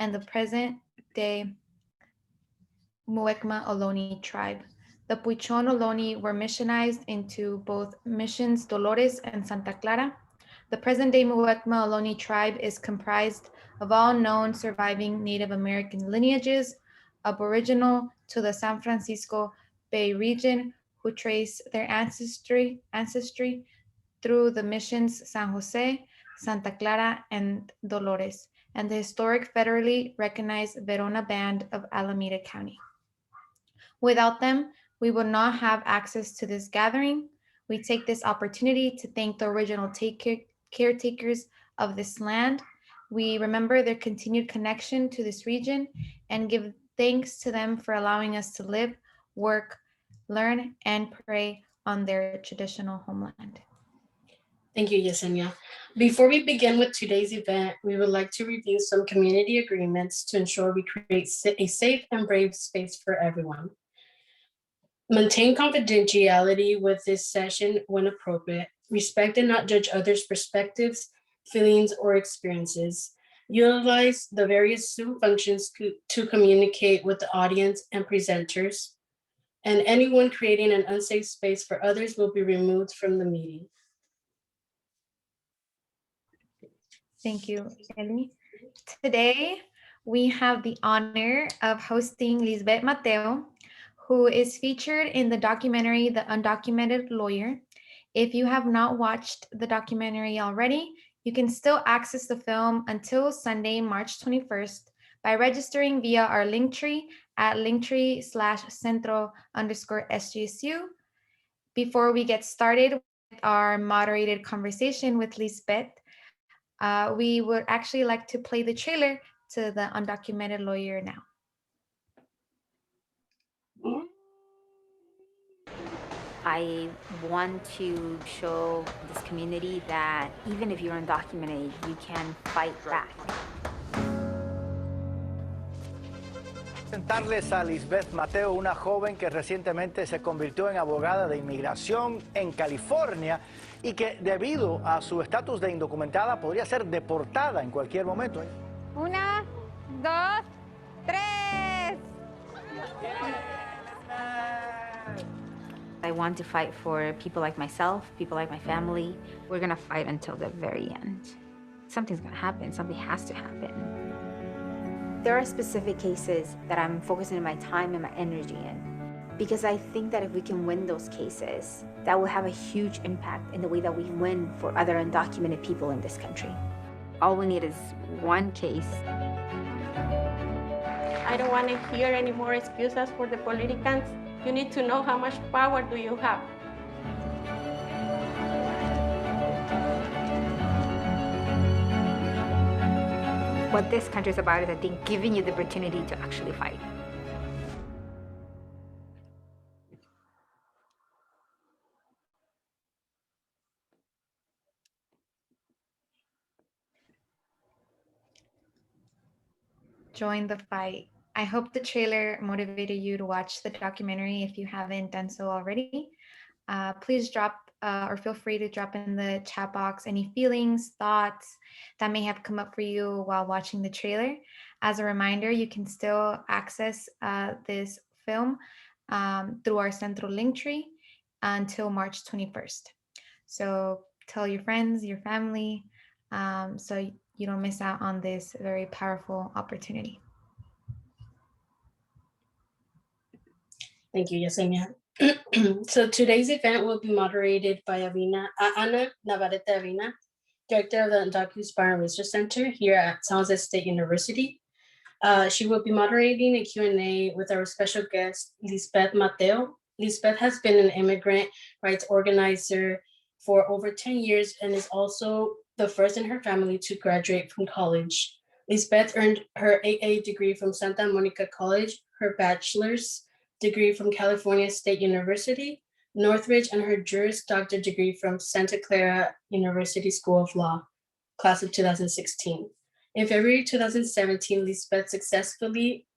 and the present-day Muwekma Ohlone tribe. The Puichon Ohlone were missionized into both Missions Dolores and Santa Clara. The present-day Muwekma Ohlone tribe is comprised of all known surviving Native American lineages, aboriginal to the San Francisco Bay region, who trace their ancestry through the missions San Jose, Santa Clara, and Dolores, and the historic federally recognized Verona Band of Alameda County. Without them, we would not have access to this gathering. We take this opportunity to thank the original caretakers of this land. We remember their continued connection to this region and give thanks to them for allowing us to live, work, learn, and pray on their traditional homeland. Thank you, Yesenia. Before we begin with today's event, we would like to review some community agreements to ensure we create a safe and brave space for everyone. Maintain confidentiality with this session when appropriate. Respect and not judge others' perspectives, feelings, or experiences. Utilize the various Zoom functions to communicate with the audience and presenters. And anyone creating an unsafe space for others will be removed from the meeting. Thank you, Ellie. Today, we have the honor of hosting Lizbeth Mateo, who is featured in the documentary, The Undocumented Lawyer. If you have not watched the documentary already, you can still access the film until Sunday, March 21st by registering via our Linktree at linktree/centro_SGSU. Before we get started with our moderated conversation with Lizbeth, we would actually like to play the trailer to The Undocumented Lawyer now. I want to show this community that even if you're undocumented, you can fight back. Presentarles a Lizbeth Mateo, una joven que recientemente se convirtió en abogada de inmigración en California y que debido a su estatus de indocumentada podría ser deportada en cualquier momento. 1, 2, 3. I want to fight for people like myself, people like my family. We're gonna fight until the very end. Something's gonna happen, something has to happen. There are specific cases that I'm focusing my time and my energy in because I think that if we can win those cases, that will have a huge impact in the way that we win for other undocumented people in this country. All we need is one case. I don't want to hear any more excuses for the politicians. You need to know how much power do you have. What this country is about is, I think, giving you the opportunity to actually fight. Join the fight. I hope the trailer motivated you to watch the documentary if you haven't done so already. Please drop or feel free to drop in the chat box any feelings, thoughts that may have come up for you while watching the trailer. As a reminder, you can still access this film through our Central Linktree until March 21st. So tell your friends, your family, so you don't miss out on this very powerful opportunity. Thank you, Yesenia. So today's event will be moderated by Ana Navarrete Avina, Director of the UndocuSpartan Research Center here at San Jose State University. She will be moderating a Q&A with our special guest, Lizbeth Mateo. Lizbeth has been an immigrant rights organizer for over 10 years and is also the first in her family to graduate from college. Lizbeth earned her AA degree from Santa Monica College, her bachelor's degree from California State University, Northridge, and her Juris Doctor degree from Santa Clara University School of Law, class of 2016. In February 2017, Lizbeth successfully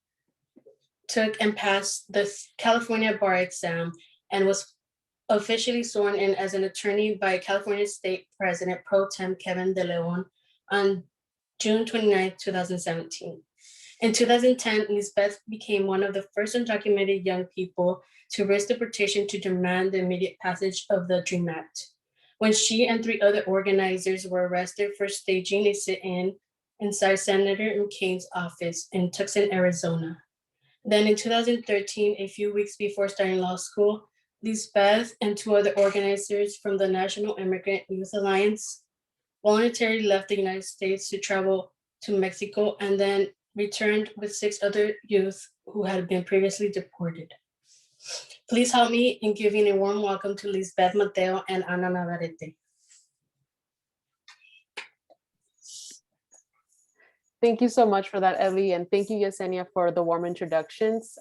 took and passed the California bar exam and was officially sworn in as an attorney by California State President Pro Tem Kevin De Leon on June 29, 2017. In 2010, Lizbeth became one of the first undocumented young people to risk deportation to demand the immediate passage of the DREAM Act, when she and 3 other organizers were arrested for staging a sit-in inside Senator McCain's office in Tucson, Arizona. Then in 2013, a few weeks before starting law school, Lizbeth and 2 other organizers from the National Immigrant Youth Alliance voluntarily left the United States to travel to Mexico and then returned with 6 other youth who had been previously deported. Please help me in giving a warm welcome to Lizbeth Mateo and Ana Navarrete. Thank you so much for that, Ellie, and thank you, Yesenia, for the warm introductions.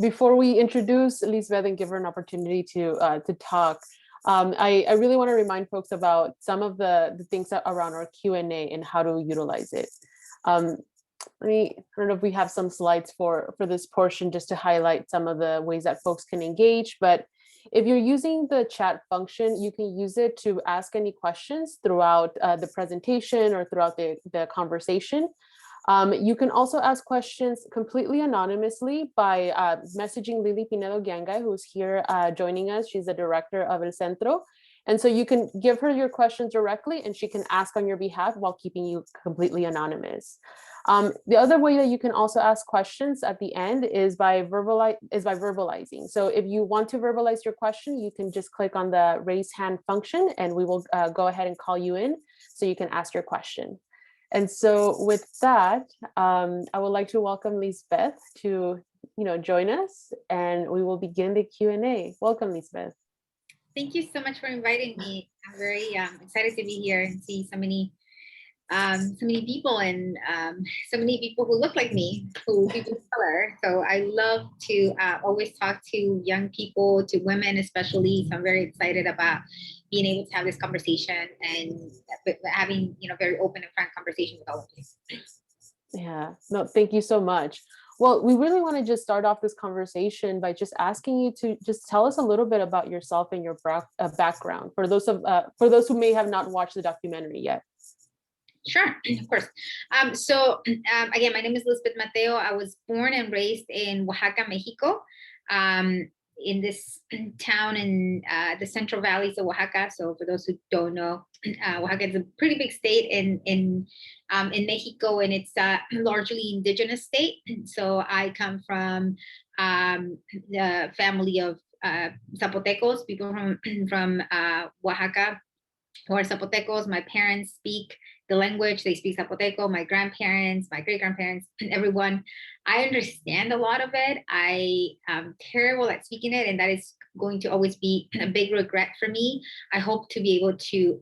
Before we introduce Lizbeth and give her an opportunity to talk, I really want to remind folks about some of the things around our Q&A and how to utilize it. I don't know if we have some slides for this portion just to highlight some of the ways that folks can engage, but if you're using the chat function, you can use it to ask any questions throughout the presentation or throughout the conversation. You can also ask questions completely anonymously by messaging Lily Pinedo Gangay, who's here joining us. She's the director of El Centro. And so you can give her your questions directly and she can ask on your behalf while keeping you completely anonymous. The other way that you can also ask questions at the end is by verbalizing. So if you want to verbalize your question, you can just click on the raise hand function and we will go ahead and call you in so you can ask your question. And so with that, I would like to welcome Lizbeth to join us and we will begin the Q&A. Welcome, Lizbeth. Thank you so much for inviting me. I'm very excited to be here and see so many people and so many people who look like me, people of color. So I love to always talk to young people, to women especially. So I'm very excited about being able to have this conversation and having very open and frank conversation with all of you. Yeah, no, thank you so much. Well, we really want to just start off this conversation by just asking you to just tell us a little bit about yourself and your background for those who may have not watched the documentary yet. Sure, of course. Again, my name is Lizbeth Mateo. I was born and raised in Oaxaca, Mexico, in this town in the Central Valleys of Oaxaca. So for those who don't know, Oaxaca is a pretty big state in Mexico, and it's a largely indigenous state. So I come from the family of Zapotecos, people from Oaxaca who are Zapotecos. My parents speak the language, they speak Zapoteco, my grandparents, my great-grandparents, everyone. I understand a lot of it. I am terrible at speaking it, and that is going to always be a big regret for me. I hope to be able to,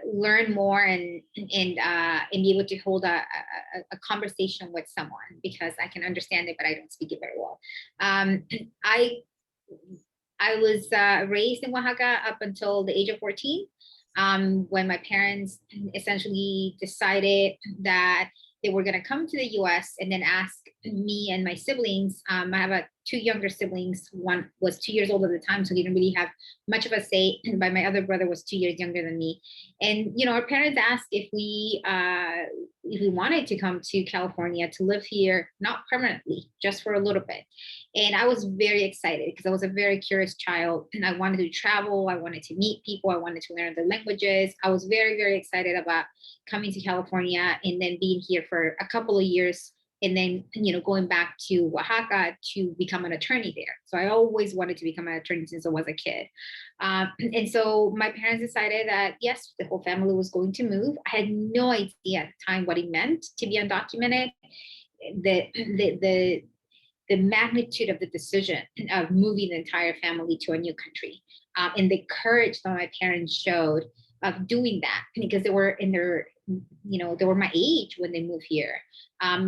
learn more and be able to hold a conversation with someone, because I can understand it, but I don't speak it very well. I was raised in Oaxaca up until the age of 14. When my parents essentially decided that they were going to come to the US and then ask me and my siblings. I have 2 younger siblings. One was 2 years old at the time, so he didn't really have much of a say, but my other brother was 2 years younger than me. And our parents asked if we wanted to come to California to live here, not permanently, just for a little bit. And I was very excited because I was a very curious child and I wanted to travel. I wanted to meet people. I wanted to learn the languages. I was very, very excited about coming to California and then being here for a couple of years and then, going back to Oaxaca to become an attorney there. So I always wanted to become an attorney since I was a kid. And so my parents decided that, yes, the whole family was going to move. I had no idea at the time what it meant to be undocumented. The magnitude of the decision of moving the entire family to a new country, and the courage that my parents showed of doing that, because they were in their, they were my age when they moved here,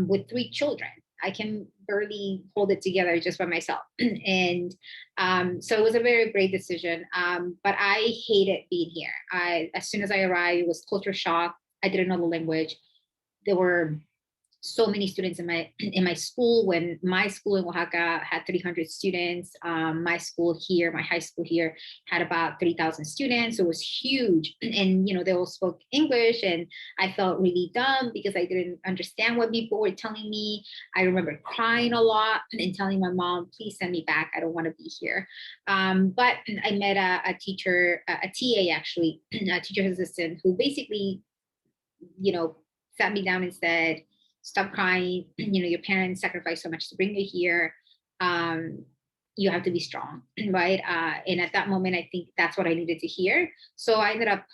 with 3 children. I can barely hold it together just by myself. And so it was a very brave decision, but I hated being here. As soon as I arrived, it was culture shock. I didn't know the language. There were so many students in my school. When my school in Oaxaca had 300 students, my school here, my high school here, had about 3,000 students. So it was huge, and they all spoke English, and I felt really dumb because I didn't understand what people were telling me. I remember crying a lot and telling my mom, "Please send me back. I don't want to be here." But I met a teacher, a TA actually, a teacher's assistant, who basically, sat me down and said, "Stop crying. Your parents sacrificed so much to bring you here. You have to be strong," right? And at that moment, I think that's what I needed to hear. So I ended up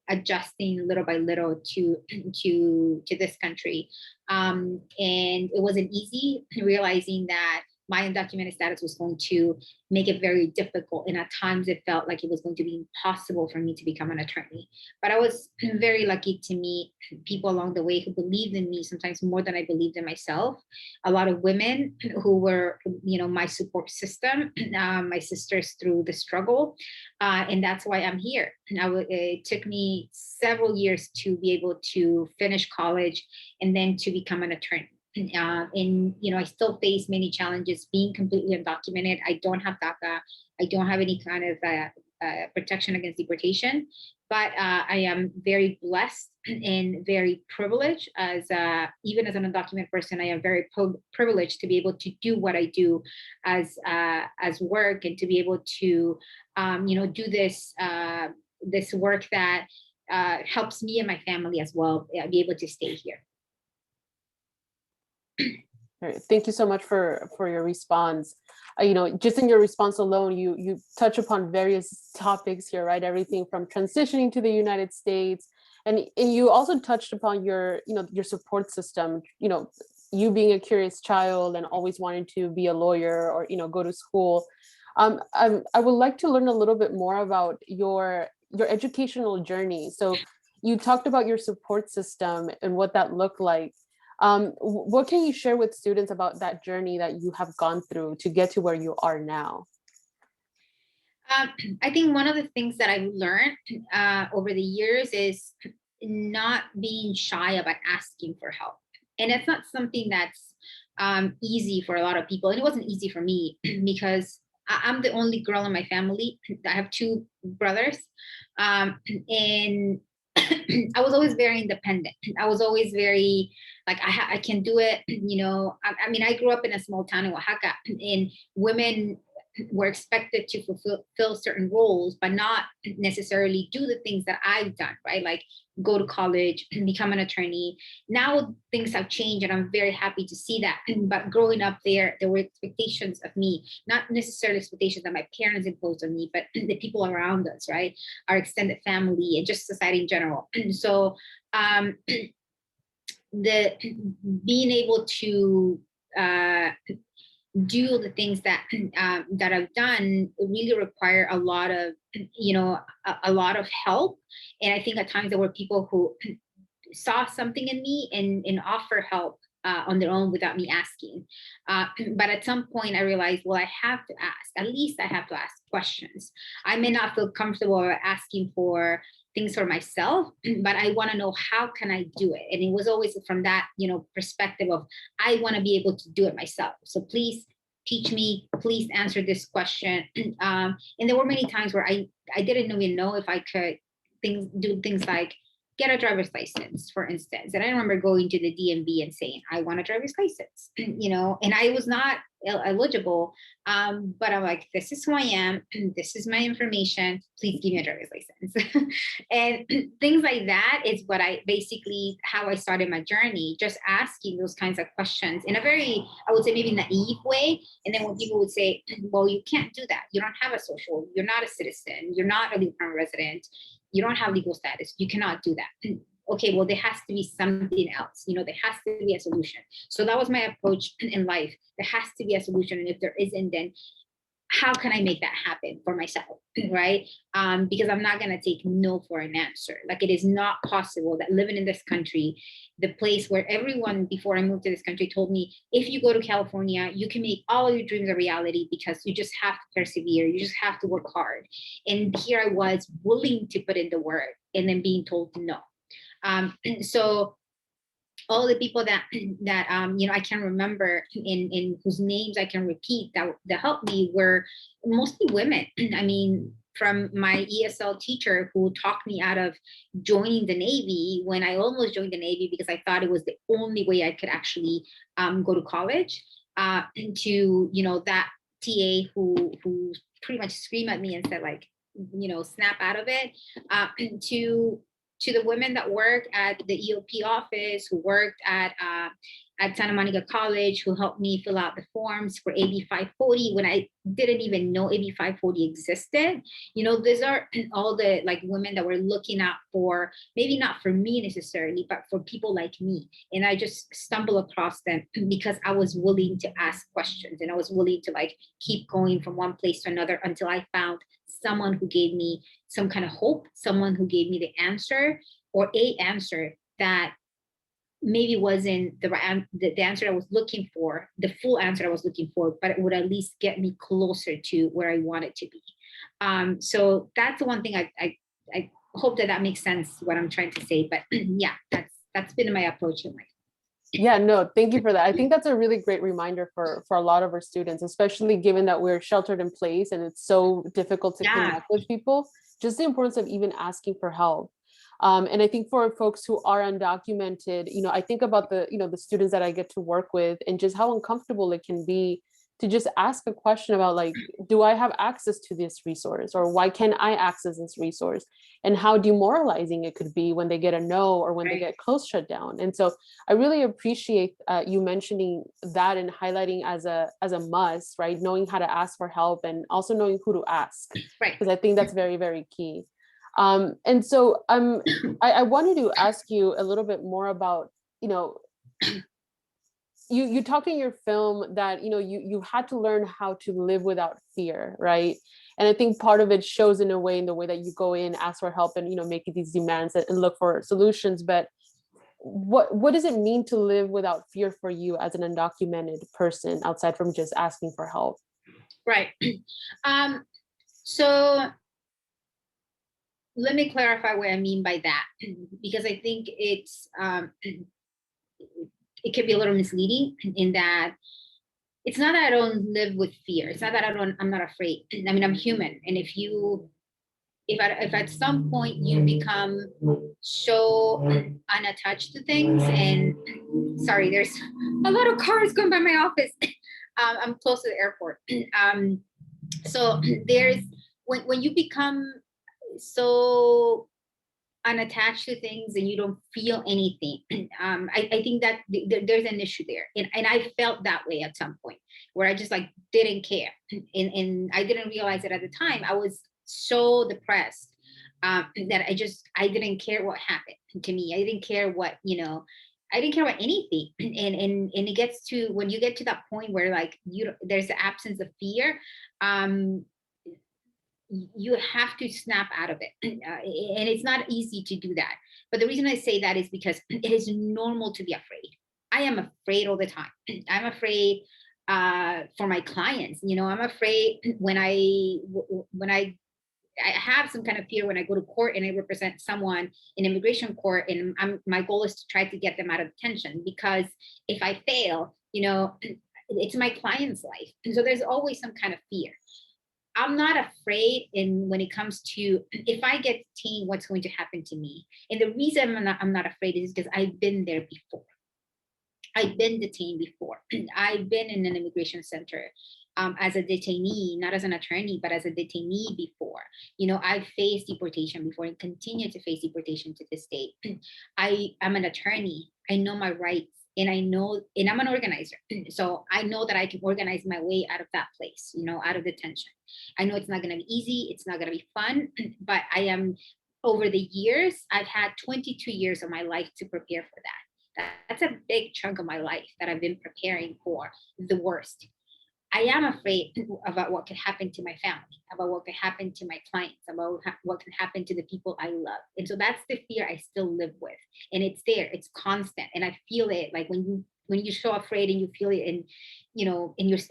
adjusting little by little to this country, and it wasn't easy, realizing that my undocumented status was going to make it very difficult. And at times it felt like it was going to be impossible for me to become an attorney. But I was very lucky to meet people along the way who believed in me, sometimes more than I believed in myself. A lot of women who were, my support system, my sisters through the struggle. And that's why I'm here. It took me several years to be able to finish college and then to become an attorney. And I still face many challenges being completely undocumented. I don't have DACA. I don't have any kind of protection against deportation, but I am very blessed and very privileged even as an undocumented person. I am very privileged to be able to do what I do as work, and to be able to do this work that helps me and my family as well be able to stay here. Thank you so much for your response. Just in your response alone, you touch upon various topics here, right? Everything from transitioning to the United States, and you also touched upon your support system. You being a curious child and always wanting to be a lawyer or go to school. I would like to learn a little bit more about your educational journey. So you talked about your support system and what that looked like. What can you share with students about that journey that you have gone through to get to where you are now? I think one of the things that I've learned over the years is not being shy about asking for help. And it's not something that's easy for a lot of people. And it wasn't easy for me because I'm the only girl in my family. I have two brothers. And I was always very independent. I was always very I can do it. I mean, I grew up in a small town in Oaxaca, and women were expected to fulfill certain roles, but not necessarily do the things that I've done, right? Like go to college and become an attorney. Now things have changed, and I'm very happy to see that. But growing up there were expectations of me, not necessarily expectations that my parents imposed on me, but the people around us, right? Our extended family and just society in general. So the being able to do the things that I've done really require a lot of a lot of help. And I think at times there were people who saw something in me and offer help on their own without me asking. But at some point I realized, well, I have to ask. At least I have to ask questions. I may not feel comfortable asking for things for myself, but I want to know how can I do it. And it was always from that perspective of I want to be able to do it myself. So please teach me, please answer this question. And there were many times where I didn't even know if I could do things like get a driver's license, for instance. And I remember going to the DMV and saying, I want a driver's license, and I was not eligible. But I'm like, this is who I am. This is my information. Please give me a driver's license. And things like that is what how I started my journey, just asking those kinds of questions in a very, I would say maybe naive way. And then when people would say, well, you can't do that. You don't have a social, you're not a citizen, you're not a legal permanent resident, you don't have legal status, you cannot do that. Okay, well, there has to be something else. There has to be a solution. So that was my approach in life. There has to be a solution. And if there isn't, then how can I make that happen for myself, right? Because I'm not going to take no for an answer. Like, it is not possible that living in this country, the place where everyone before I moved to this country told me, if you go to California, you can make all of your dreams a reality because you just have to persevere. You just have to work hard. And here I was willing to put in the work and then being told no. So all the people that I can remember in whose names I can repeat that helped me were mostly women. I mean, from my ESL teacher who talked me out of joining the Navy when I almost joined the Navy because I thought it was the only way I could actually go to college, to that TA who pretty much screamed at me and said, like, snap out of it, to the women that work at the EOP office, who worked at Santa Monica College, who helped me fill out the forms for AB 540 when I didn't even know AB 540 existed. These are all the women that were looking out for, maybe not for me necessarily, but for people like me. And I just stumbled across them because I was willing to ask questions, and I was willing to keep going from one place to another until I found someone who gave me some kind of hope, someone who gave me the answer, or a answer that maybe wasn't the answer I was looking for, the full answer I was looking for, but it would at least get me closer to where I wanted to be. So that's the one thing I hope that makes sense, what I'm trying to say. But yeah, that's been my approach in life. Yeah, no, thank you for that. I think that's a really great reminder for a lot of our students, especially given that we're sheltered in place and it's so difficult to connect with people, just the importance of even asking for help. And I think for folks who are undocumented, I think about the students that I get to work with and just how uncomfortable it can be to just ask a question about, like, do I have access to this resource, or why can't I access this resource, and how demoralizing it could be when they get a no, or when they get close shut down. And so I really appreciate you mentioning that and highlighting as a must, right? Knowing how to ask for help and also knowing who to ask, because I think that's very, very key. And so I wanted to ask you a little bit more about, you talked in your film that, you had to learn how to live without fear, right? And I think part of it shows in the way that you go in, ask for help, and, make these demands and look for solutions. But what does it mean to live without fear for you as an undocumented person, outside from just asking for help? Right. So let me clarify what I mean by that, because I think it's it can be a little misleading in that it's not that I don't live with fear. It's not that I'm not afraid. I mean, I'm human. And if at some point you become so unattached to things, and sorry, there's a lot of cars going by my office. I'm close to the airport. So there's, when you become so unattached to things and you don't feel anything, I think that there's an issue there, and I felt that way at some point, where I just didn't care, and I didn't realize it at the time. I was so depressed that I didn't care what happened to me. I didn't care what, I didn't care about anything. And it gets to, when you get to that point where there's the absence of fear, you have to snap out of it. And it's not easy to do that. But the reason I say that is because it is normal to be afraid. I am afraid all the time. I'm afraid for my clients. I'm afraid when I have some kind of fear when I go to court and I represent someone in immigration court, and my goal is to try to get them out of detention, because if I fail, it's my client's life. And so there's always some kind of fear. I'm not afraid when it comes to, if I get detained, what's going to happen to me. And the reason I'm not afraid is because I've been there before. I've been detained before. I've been in an immigration center as a detainee, not as an attorney, but as a detainee before. I've faced deportation before and continue to face deportation to this day. I'm an attorney. I know my rights. And I'm an organizer. So I know that I can organize my way out of that place, out of detention. I know it's not going to be easy. It's not going to be fun, but over the years, I've had 22 years of my life to prepare for that. That's a big chunk of my life that I've been preparing for the worst. I am afraid about what could happen to my family, about what could happen to my clients, about what can happen to the people I love. And so that's the fear I still live with. And it's there, it's constant. And I feel it when you're so afraid and you feel it in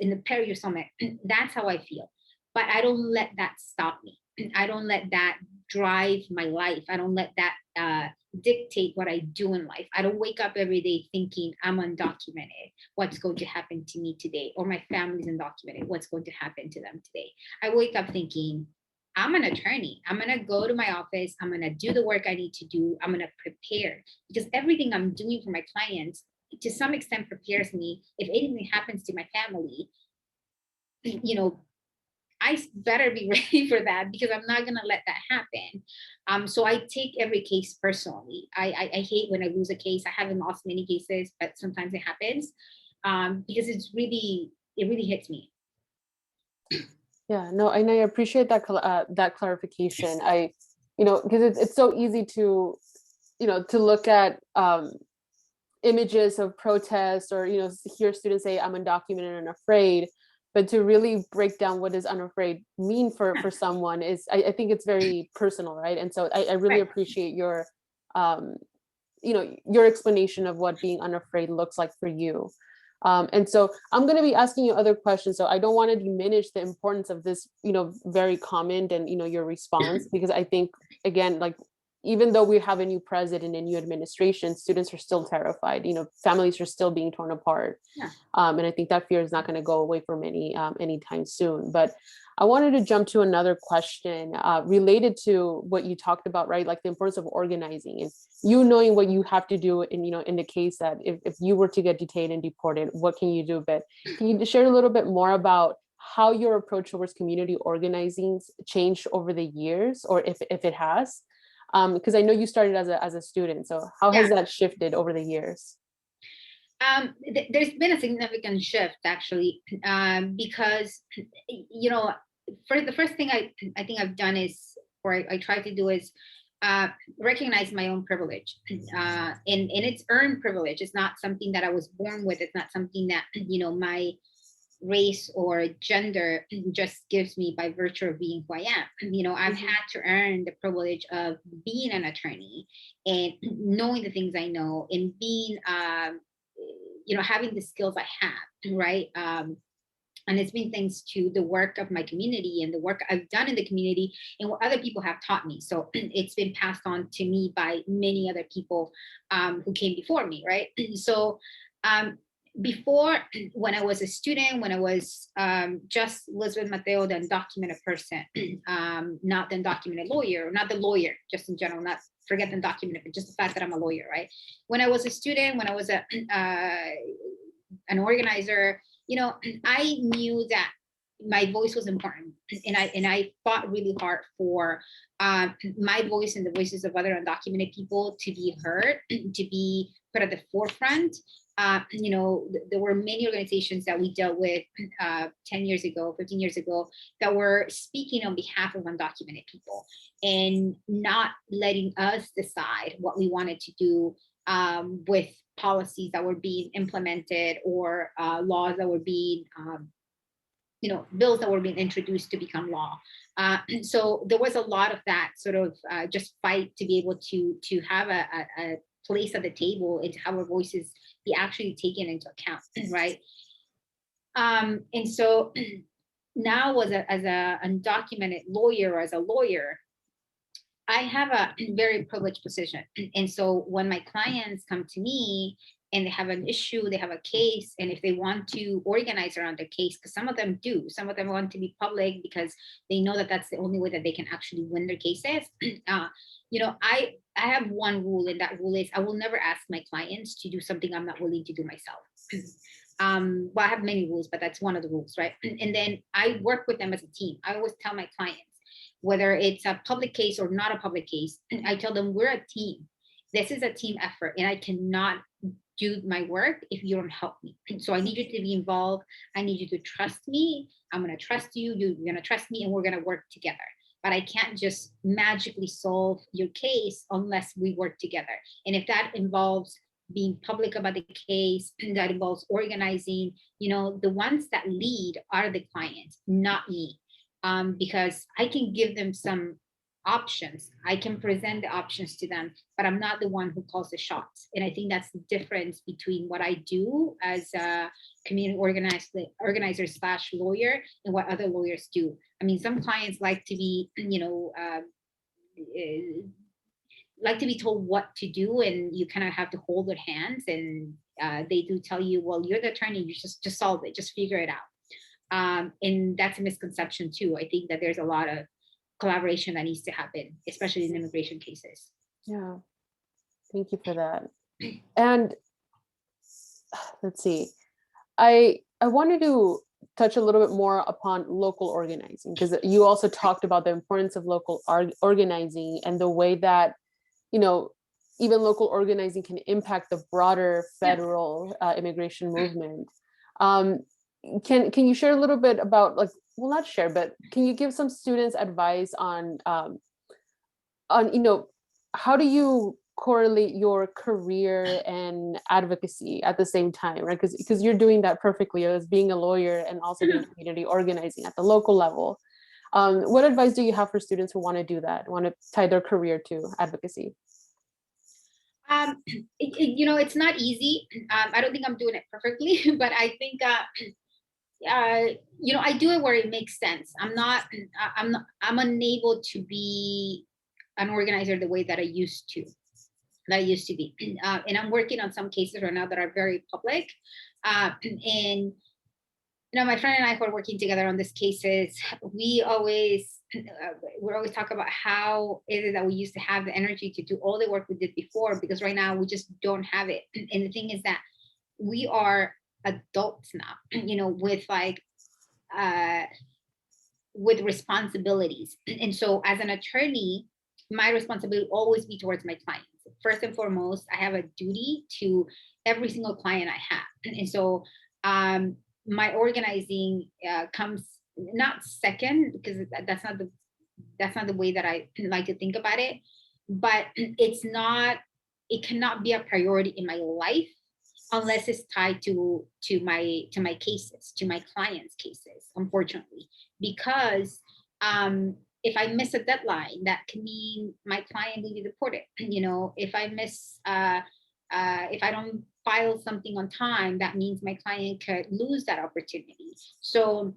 the pit of your stomach, that's how I feel. But I don't let that stop me. I don't let that drive my life. I don't let that dictate what I do in life. I don't wake up every day thinking I'm undocumented. What's going to happen to me today? Or my family's undocumented. What's going to happen to them today? I wake up thinking, I'm an attorney. I'm going to go to my office. I'm going to do the work I need to do. I'm going to prepare, because everything I'm doing for my clients to some extent prepares me. If anything happens to my family, you know, I better be ready for that, because I'm not going to let that happen. So I take every case personally. I hate when I lose a case. I haven't lost many cases, but sometimes it happens, because it really hits me. Yeah, no, and I appreciate that clarification. Because it's so easy to, to look at images of protests, or hear students say I'm undocumented and afraid, but to really break down what does unafraid mean for someone is, I think it's very personal, right? And so I really appreciate your your explanation of what being unafraid looks like for you. And so I'm going to be asking you other questions. So I don't want to diminish the importance of this, very comment and, your response, because I think, again, like, even though we have a new president and new administration, students are still terrified, families are still being torn apart. Yeah. And I think that fear is not going to go away for many anytime soon. But I wanted to jump to another question related to what you talked about, right? Like the importance of organizing and you knowing what you have to do in, in the case that if you were to get detained and deported, what can you do? But can you share a little bit more about how your approach towards community organizing changed over the years, or if it has? Because I know you started as a student. So how has that shifted over the years? There's been a significant shift, actually, because, for the first thing I think I've done is, or I try to do is, recognize my own privilege, and it's earned privilege. It's not something that I was born with. It's not something that, my race or gender just gives me by virtue of being who I am. I've had to earn the privilege of being an attorney and knowing the things I know, and being, having the skills I have, right? And it's been thanks to the work of my community and the work I've done in the community and what other people have taught me. So it's been passed on to me by many other people who came before me, right? So before, when I was a student, when I was just Lizbeth Mateo, the undocumented person, not the undocumented lawyer, not the lawyer, just in general, not forget the undocumented, but just the fact that I'm a lawyer, right? When I was a student, when I was an organizer, I knew that my voice was important, and I fought really hard for my voice and the voices of other undocumented people to be heard, to be put at the forefront. There were many organizations that we dealt with 10 years ago, 15 years ago, that were speaking on behalf of undocumented people and not letting us decide what we wanted to do with policies that were being implemented, or laws that were being, bills that were being introduced to become law. So there was a lot of that sort of just fight to be able to have a place at the table and to have our voices be actually taken into account, right? And so now as a undocumented lawyer, or as a lawyer, I have a very privileged position. And so when my clients come to me and they have an issue, they have a case, and if they want to organize around their case, because some of them do, some of them want to be public because they know that that's the only way that they can actually win their cases. I have one rule, and that rule is I will never ask my clients to do something I'm not willing to do myself. Well, I have many rules, but that's one of the rules, right? And then I work with them as a team. I always tell my clients, whether it's a public case or not a public case, I tell them we're a team. This is a team effort, and I cannot do my work if you don't help me. So I need you to be involved. I need you to trust me. I'm going to trust you. You're going to trust me, and we're going to work together. But I can't just magically solve your case unless we work together. And if that involves being public about the case, that involves organizing, the ones that lead are the clients, not me. Because I can give them some options. I can present the options to them, but I'm not the one who calls the shots. And I think that's the difference between what I do as a community organizer / lawyer and what other lawyers do. I mean, some clients like to be, like to be told what to do, and you kind of have to hold their hands, and they do tell you, well, you're the attorney, you just solve it, just figure it out. And that's a misconception too. I think that there's a lot of collaboration that needs to happen, especially in immigration cases. Yeah, thank you for that. And let's see, I wanted to touch a little bit more upon local organizing, because you also talked about the importance of local organizing and the way that, you know, even local organizing can impact the broader federal immigration movement. Can you share a little bit about, like, well, not share, but can you give some students advice on you know, how do you correlate your career and advocacy at the same time, right? Because you're doing that perfectly, as being a lawyer and also doing community organizing at the local level. What advice do you have for students who want to do that, want to tie their career to advocacy? You know, it's not easy. I don't think I'm doing it perfectly, but I think you know, I do it where it makes sense. I'm unable to be an organizer the way that I used to be. And I'm working on some cases right now that are very public. And you know, my friend and I who are working together on these cases, we always talk about how is it that we used to have the energy to do all the work we did before, because right now we just don't have it. And the thing is that we are adults now, you know, with like with responsibilities. And so as an attorney, my responsibility will always be towards my clients. First and foremost, I have a duty to every single client I have. And so my organizing comes not second, because that's not the way that I like to think about it, but it cannot be a priority in my life unless it's tied to my cases, to my clients' cases, unfortunately. Because if I miss a deadline, that can mean my client will be deported. You know, if I don't file something on time, that means my client could lose that opportunity. So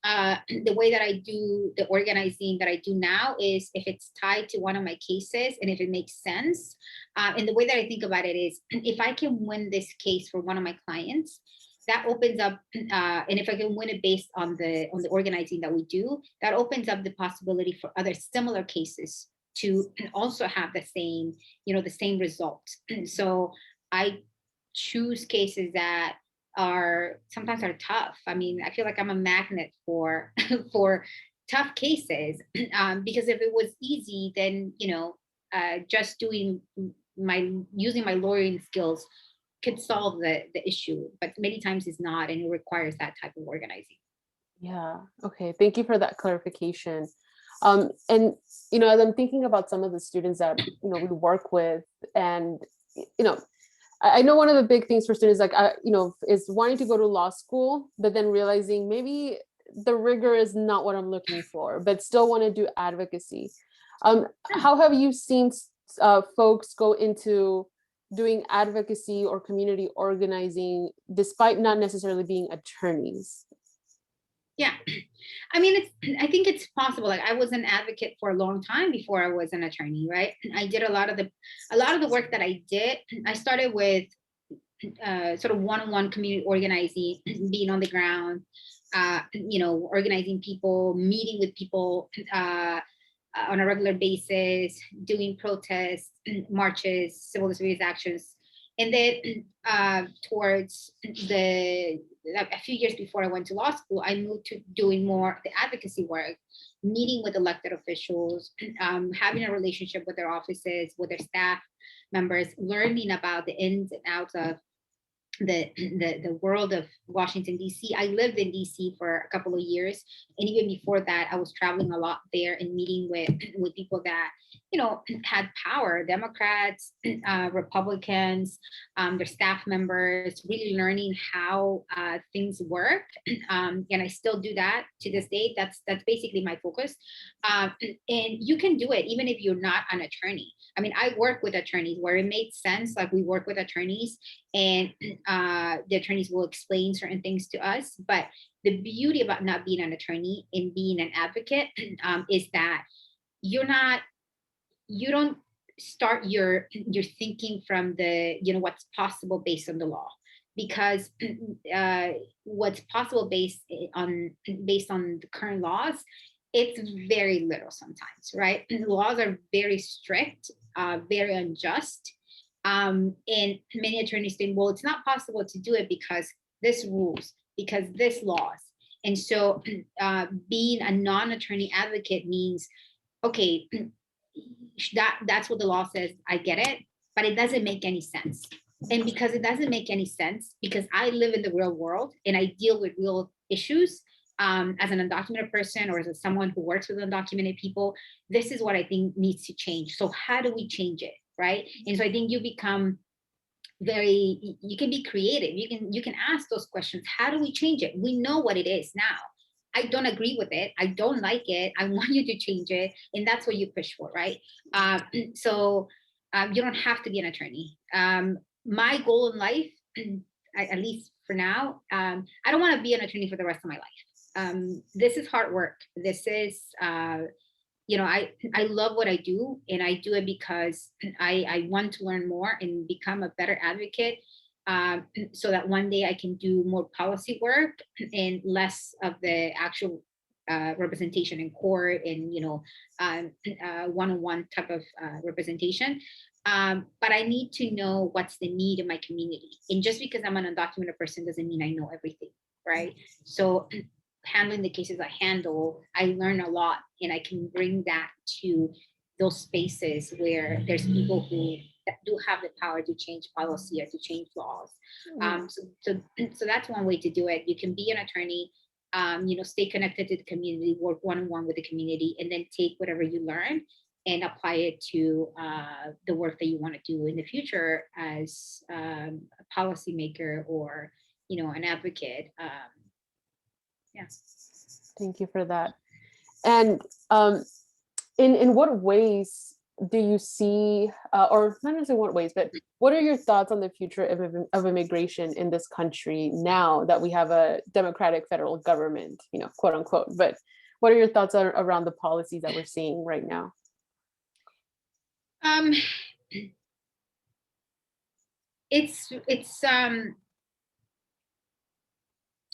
the way that I do the organizing that I do now is if it's tied to one of my cases and if it makes sense. And the way that I think about it is, if I can win this case for one of my clients, that opens up, and if I can win it based on the organizing that we do, that opens up the possibility for other similar cases to also have the same, you know, the same result. So I choose cases that sometimes are tough. I mean, I feel like I'm a magnet for for tough cases, because if it was easy, then, you know, just using my lawyering skills could solve the issue, but many times it's not, and it requires that type of organizing. Yeah, okay, thank you for that clarification. And you know, as I'm thinking about some of the students that, you know, we work with, and you know, I know one of the big things for students, like, you know, is wanting to go to law school, but then realizing maybe the rigor is not what I'm looking for, but still want to do advocacy. How have you seen folks go into doing advocacy or community organizing despite not necessarily being attorneys? Yeah, I mean, I think it's possible. Like, I was an advocate for a long time before I was an attorney, right? I did a lot of the work that I did. I started with sort of one-on-one community organizing, being on the ground, you know, organizing people, meeting with people on a regular basis, doing protests, marches, civil disobedience actions. And then towards a few years before I went to law school, I moved to doing more the advocacy work, meeting with elected officials, having a relationship with their offices, with their staff members, learning about the ins and outs of the world of Washington, D.C. I lived in D.C. for a couple of years. And even before that, I was traveling a lot there and meeting with people that, you know, had power, Democrats, Republicans, their staff members, really learning how things work. And I still do that to this day. That's basically my focus. And you can do it even if you're not an attorney. I mean, I work with attorneys where it made sense. Like, we work with attorneys, and the attorneys will explain certain things to us. But the beauty about not being an attorney and being an advocate is that you don't start your thinking from the, what's possible based on the law, because what's possible based on the current laws, it's very little sometimes, right? The laws are very strict, very unjust. And many attorneys think, well, it's not possible to do it because this rules, because this laws. And so being a non-attorney advocate means, okay, that's what the law says, I get it, but it doesn't make any sense. And because it doesn't make any sense, because I live in the real world and I deal with real issues, as an undocumented person or as someone who works with undocumented people, this is what I think needs to change. So how do we change it, right? And so I think you become you can be creative. You can ask those questions. How do we change it? We know what it is now. I don't agree with it. I don't like it. I want you to change it. And that's what you push for, right? So you don't have to be an attorney. My goal in life, at least for now, I don't want to be an attorney for the rest of my life. This is hard work. This is, I love what I do, and I do it because I want to learn more and become a better advocate, so that one day I can do more policy work and less of the actual representation in court and, one-on-one type of representation. But I need to know what's the need in my community. And just because I'm an undocumented person doesn't mean I know everything, right? So handling the cases I handle, I learn a lot, and I can bring that to those spaces where there's people who do have the power to change policy or to change laws. So that's one way to do it. You can be an attorney, stay connected to the community, work one-on-one with the community, and then take whatever you learn and apply it to the work that you want to do in the future as a policymaker or, an advocate. Yes. Thank you for that. And in what ways do you see, or not necessarily what ways, but what are your thoughts on the future of immigration in this country now that we have a democratic federal government, quote unquote? But what are your thoughts around the policies that we're seeing right now?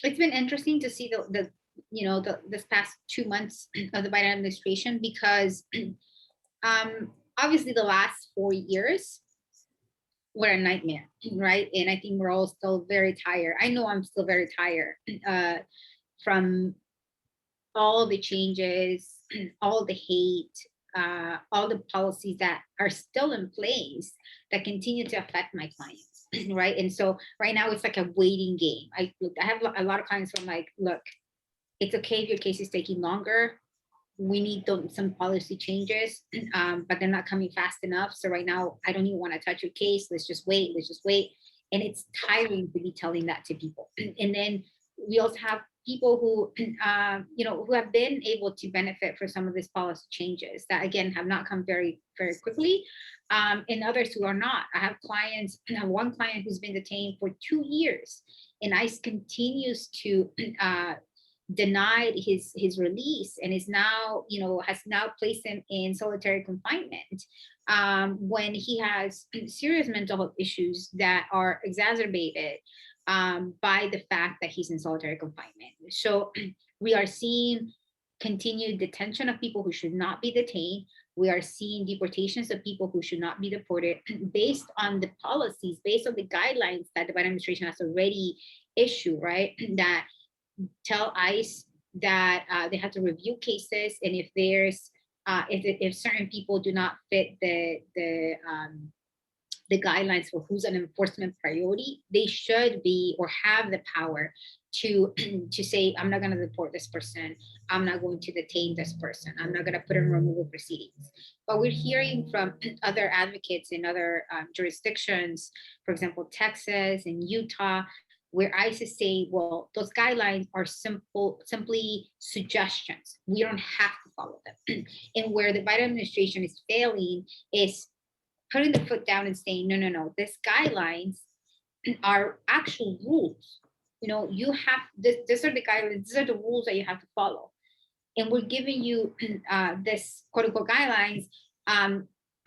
It's been interesting to see this past 2 months of the Biden administration, because obviously the last 4 years were a nightmare, right? And I think we're all still very tired. I know I'm still very tired from all the changes, all the hate, all the policies that are still in place that continue to affect my clients. Right. And so right now it's like a waiting game. I have a lot of clients who I'm like, look, it's okay if your case is taking longer. We need some policy changes, but they're not coming fast enough. So right now, I don't even want to touch your case. Let's just wait. And it's tiring to be telling that to people. And then we also have people who, who have been able to benefit from some of these policy changes that, again, have not come very, very quickly, and others who are not. I have one client who's been detained for 2 years, and ICE continues to denied his release, and is now, has now placed him in solitary confinement when he has serious mental health issues that are exacerbated by the fact that he's in solitary confinement. So we are seeing continued detention of people who should not be detained. We are seeing deportations of people who should not be deported based on the policies, based on the guidelines that the Biden administration has already issued, right? That tell ICE that they have to review cases, and if there's if certain people do not fit the guidelines for who's an enforcement priority, they should be or have the power to say, I'm not going to deport this person, I'm not going to detain this person, I'm not going to put in removal proceedings. But we're hearing from other advocates in other jurisdictions, for example, Texas and Utah, where ICE is saying, well, those guidelines are simply suggestions. We don't have to follow them. And where the Biden administration is failing is putting the foot down and saying, no, these guidelines are actual rules. You have, these are the guidelines, these are the rules that you have to follow. And we're giving you this quote unquote guidelines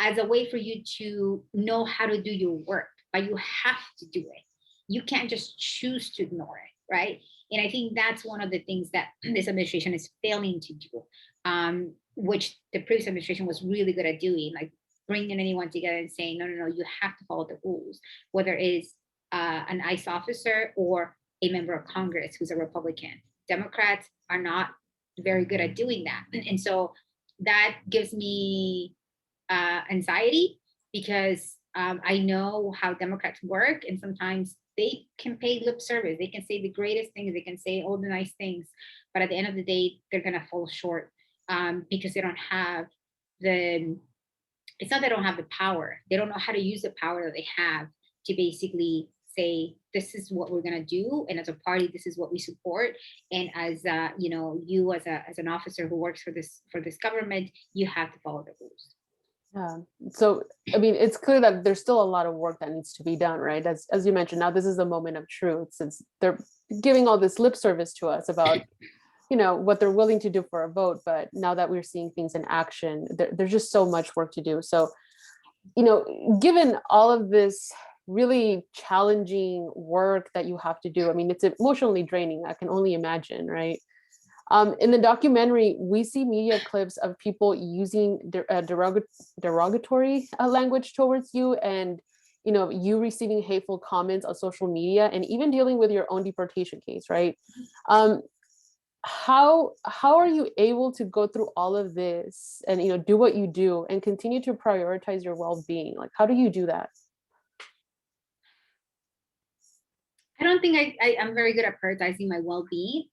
as a way for you to know how to do your work, but you have to do it. You can't just choose to ignore it, right? And I think that's one of the things that this administration is failing to do, which the previous administration was really good at doing, like bringing anyone together and saying, no, no, no, you have to follow the rules, whether it is an ICE officer or a member of Congress who's a Republican. Democrats are not very good at doing that. And so that gives me anxiety, because I know how Democrats work, and sometimes they can pay lip service. They can say the greatest things, they can say all the nice things, but at the end of the day, they're gonna fall short because they don't have the, it's not they don't have the power. They don't know how to use the power that they have to basically say, this is what we're gonna do, and as a party, this is what we support. And as you know, you as an officer who works for this government, you have to follow the rules. So, I mean, it's clear that there's still a lot of work that needs to be done, right? As you mentioned, now this is a moment of truth, since they're giving all this lip service to us about, you know, what they're willing to do for a vote. But now that we're seeing things in action, there's just so much work to do. So, you know, given all of this really challenging work that you have to do, I mean, it's emotionally draining. I can only imagine, right? In the documentary, we see media clips of people using derogatory language towards you, and you know, you receiving hateful comments on social media, and even dealing with your own deportation case, right? How are you able to go through all of this and, you know, do what you do and continue to prioritize your well-being? Like, how do you do that? I don't think I'm very good at prioritizing my well-being.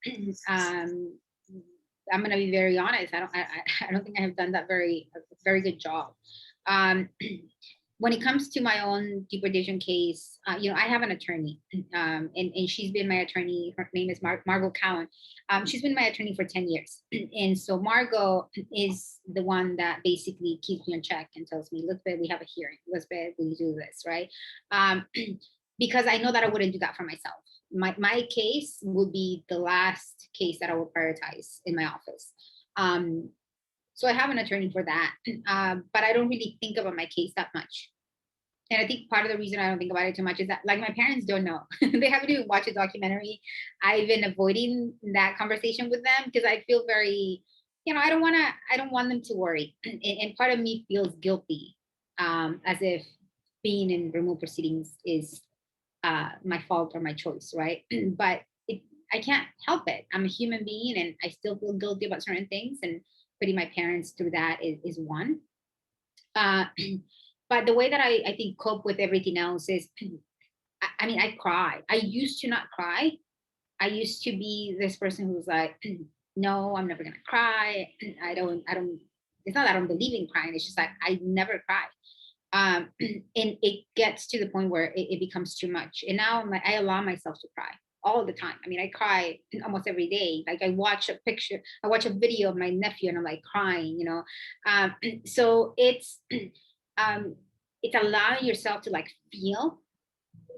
I'm going to be very honest. I don't think I have done that very good job. When it comes to my own deportation case, you know, I have an attorney, and she's been my attorney. Her name is Margot Cowan. She's been my attorney for 10 years. And so Margot is the one that basically keeps me in check and tells me, Lizbeth, we have a hearing. Lizbeth, will you do this, right? Because I know that I wouldn't do that for myself. My case would be the last case that I would prioritize in my office. So I have an attorney for that, but I don't really think about my case that much. And I think part of the reason I don't think about it too much is that, like, my parents don't know. They haven't even watched a documentary. I've been avoiding that conversation with them because I feel very, you know, I don't want them to worry. And part of me feels guilty, as if being in remote proceedings is my fault or my choice, right? But I can't help it. I'm a human being, and I still feel guilty about certain things, and putting my parents through that is one. But the way that I think cope with everything else is, I mean, I cry. I used to not cry. I used to be this person who was like, no, I'm never gonna cry. I don't, it's not that I don't believe in crying. It's just like, I never cry. And it gets to the point where it becomes too much. And now I allow myself to cry all the time. I mean, I cry almost every day. Like, I watch a video of my nephew and I'm like crying, you know? So it's allowing yourself to like feel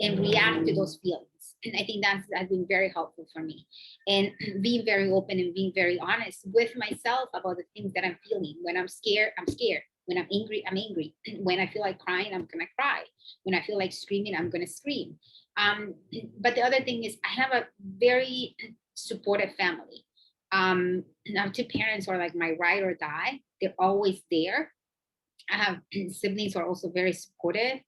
and react to those feelings. And I think has been very helpful for me. And being very open and being very honest with myself about the things that I'm feeling. When I'm scared, I'm scared. When I'm angry, I'm angry. When I feel like crying, I'm gonna cry. When I feel like screaming, I'm gonna scream. But the other thing is, I have a very supportive family. Now, two parents are like my ride or die. They're always there. I have siblings who are also very supportive.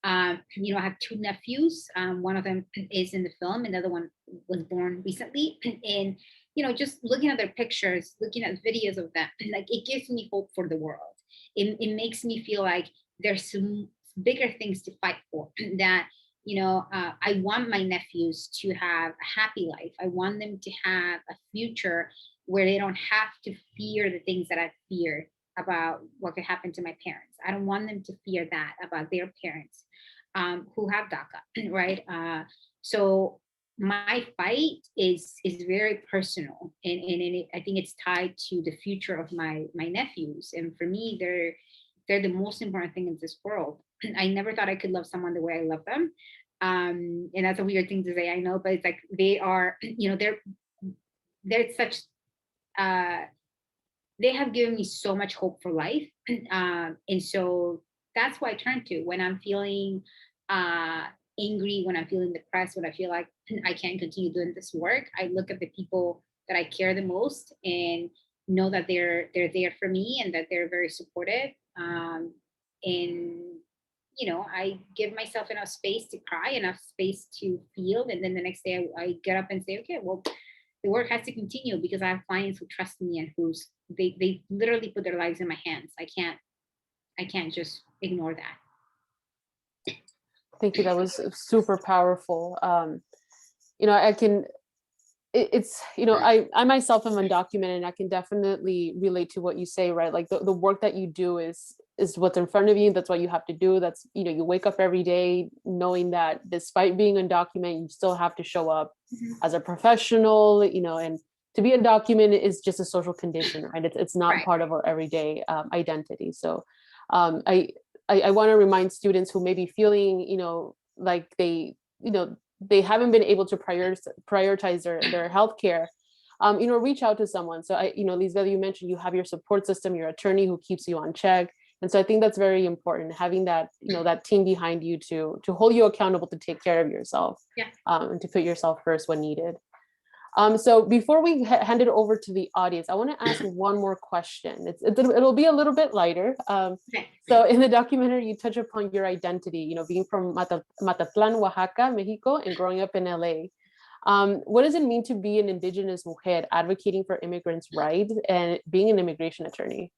You know, I have two nephews. One of them is in the film, and the other one was born recently. And you know, just looking at their pictures, looking at videos of them, like, it gives me hope for the world. It makes me feel like there's some bigger things to fight for. That, you know, I want my nephews to have a happy life. I want them to have a future where they don't have to fear the things that I feared about what could happen to my parents. I don't want them to fear that about their parents who have DACA, right? So my fight is very personal, and I think it's tied to the future of my nephews. And for me, they're the most important thing in this world. I never thought I could love someone the way I love them. And that's a weird thing to say, I know, but it's like, they are, you know, they're such, they have given me so much hope for life. And so that's who I turn to when I'm feeling angry, when I'm feeling depressed, when I feel like I can't continue doing this work. I look at the people that I care the most and know that they're there for me and that they're very supportive. And I give myself enough space to cry, enough space to feel, and then the next day I get up and say, okay, well, the work has to continue because I have clients who trust me and they literally put their lives in my hands. I can't just ignore that. Thank you. That was super powerful. I can, it's, I myself am undocumented, and I can definitely relate to what you say, right? Like the work that you do is what's in front of you. That's what you have to do. That's, you wake up every day knowing that despite being undocumented, you still have to show up as a professional, and to be undocumented is just a social condition, right? It's not Right. part of our everyday identity. So I want to remind students who may be feeling, like they haven't been able to prioritize their healthcare, reach out to someone. So Lizbeth, you mentioned you have your support system, your attorney who keeps you on check. And so I think that's very important, having that, that team behind you to hold you accountable, to take care of yourself, Yeah. And to put yourself first when needed. So before we hand it over to the audience, I want to ask one more question. It'll be a little bit lighter. Okay. So in the documentary, you touch upon your identity, being from Matatlan, Oaxaca, Mexico, and growing up in LA. What does it mean to be an Indigenous mujer advocating for immigrants' rights and being an immigration attorney?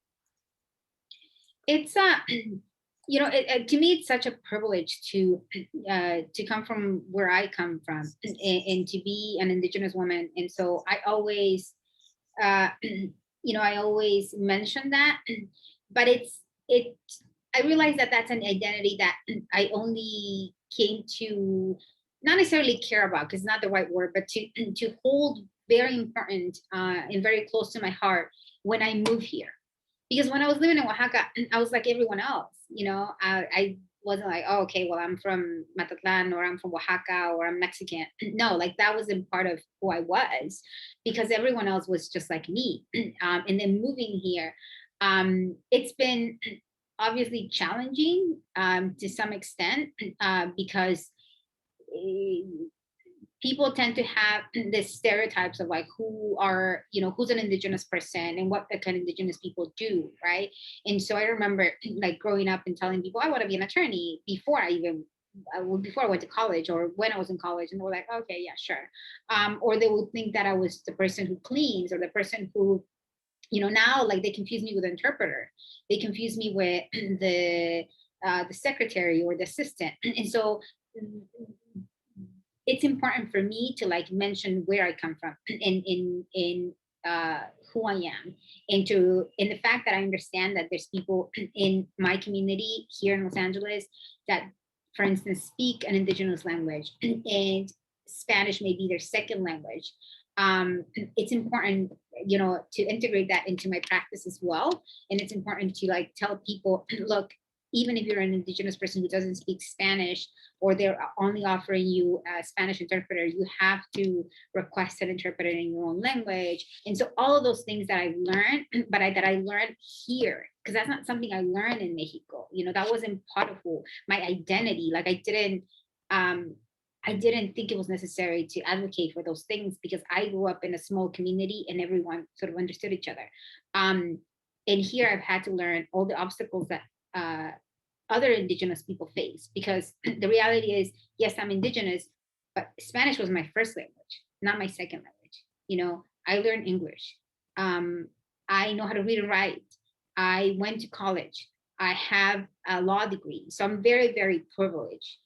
It's to me, it's such a privilege to come from where I come from and to be an Indigenous woman. And so I always, I always mention that, but I realize that that's an identity that I only came to not necessarily care about, because it's not the right word, but to hold very important and very close to my heart when I moved here. Because when I was living in Oaxaca, I was like everyone else, I wasn't like, oh, okay, well, I'm from Matatlan, or I'm from Oaxaca, or I'm Mexican. No, like that wasn't part of who I was, because everyone else was just like me. And then moving here, it's been obviously challenging to some extent, because people tend to have this stereotypes of like who's an Indigenous person and what the kind of Indigenous people do, right? And so I remember like growing up and telling people I want to be an attorney before I went to college, or when I was in college, and they were like, okay, yeah, sure. Or they would think that I was the person who cleans, or the person who, now like they confuse me with an interpreter. They confuse me with the secretary or the assistant. And so it's important for me to like mention where I come from in who I am, and the fact that I understand that there's people in my community here in Los Angeles that, for instance, speak an Indigenous language and Spanish may be their second language. It's important, to integrate that into my practice as well. And it's important to like tell people, look, even if you're an Indigenous person who doesn't speak Spanish, or they're only offering you a Spanish interpreter, you have to request an interpreter in your own language. And so all of those things that I've learned, but that I learned here, because that's not something I learned in Mexico. That wasn't part of my identity. Like I didn't think it was necessary to advocate for those things, because I grew up in a small community and everyone sort of understood each other. And here I've had to learn all the obstacles that other Indigenous people face, because the reality is, yes, I'm Indigenous, but Spanish was my first language, not my second language. I learned English. I know how to read and write. I went to college. I have a law degree. So I'm very, very privileged.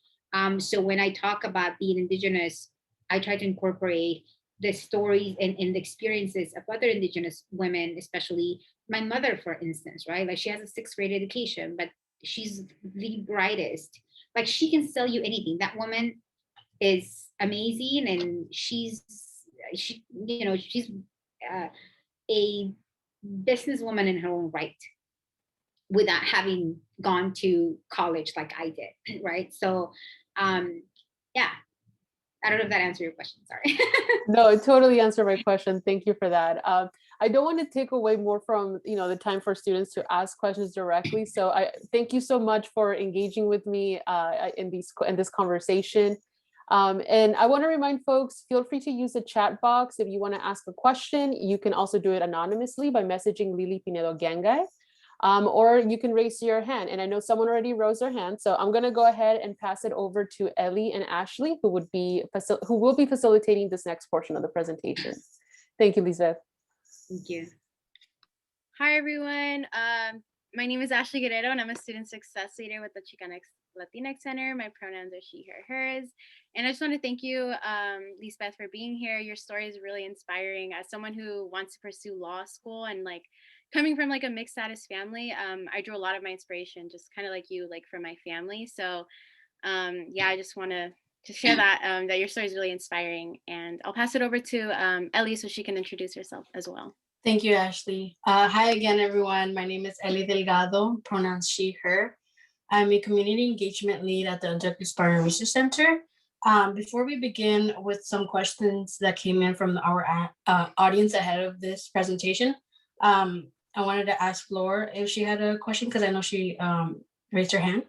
So when I talk about being Indigenous, I try to incorporate the stories and the experiences of other Indigenous women, especially my mother, for instance, right? Like she has a 6th grade education, but she's the brightest. Like she can sell you anything. That woman is amazing, and she's a businesswoman in her own right, without having gone to college like I did, right? So yeah, I don't know if that answered your question, sorry. No, it totally answered my question. Thank you for that. I don't want to take away more from the time for students to ask questions directly. So I thank you so much for engaging with me in this conversation. And I want to remind folks, feel free to use the chat box if you want to ask a question. You can also do it anonymously by messaging Lily Pinedo Gangay. Or you can raise your hand. And I know someone already rose their hand. So I'm going to go ahead and pass it over to Ellie and Ashley, who will be facilitating this next portion of the presentation. Thank you, Lizbeth. Thank you. Hi, everyone. My name is Ashley Guerrero, and I'm a student success leader with the Chicanx Latinx Center. My pronouns are she, her, hers. And I just want to thank you, Lizbeth, for being here. Your story is really inspiring. As someone who wants to pursue law school and coming from a mixed status family, I drew a lot of my inspiration, just kind of like you, from my family. So yeah, I just want to share that, that your story is really inspiring. And I'll pass it over to Ellie so she can introduce herself as well. Thank you, Ashley. Hi again, everyone. My name is Ellie Delgado, pronouns she, her. I'm a community engagement lead at the UndocuSpartan Research Center. Before we begin with some questions that came in from our audience ahead of this presentation, I wanted to ask Flor if she had a question, because I know she raised her hand.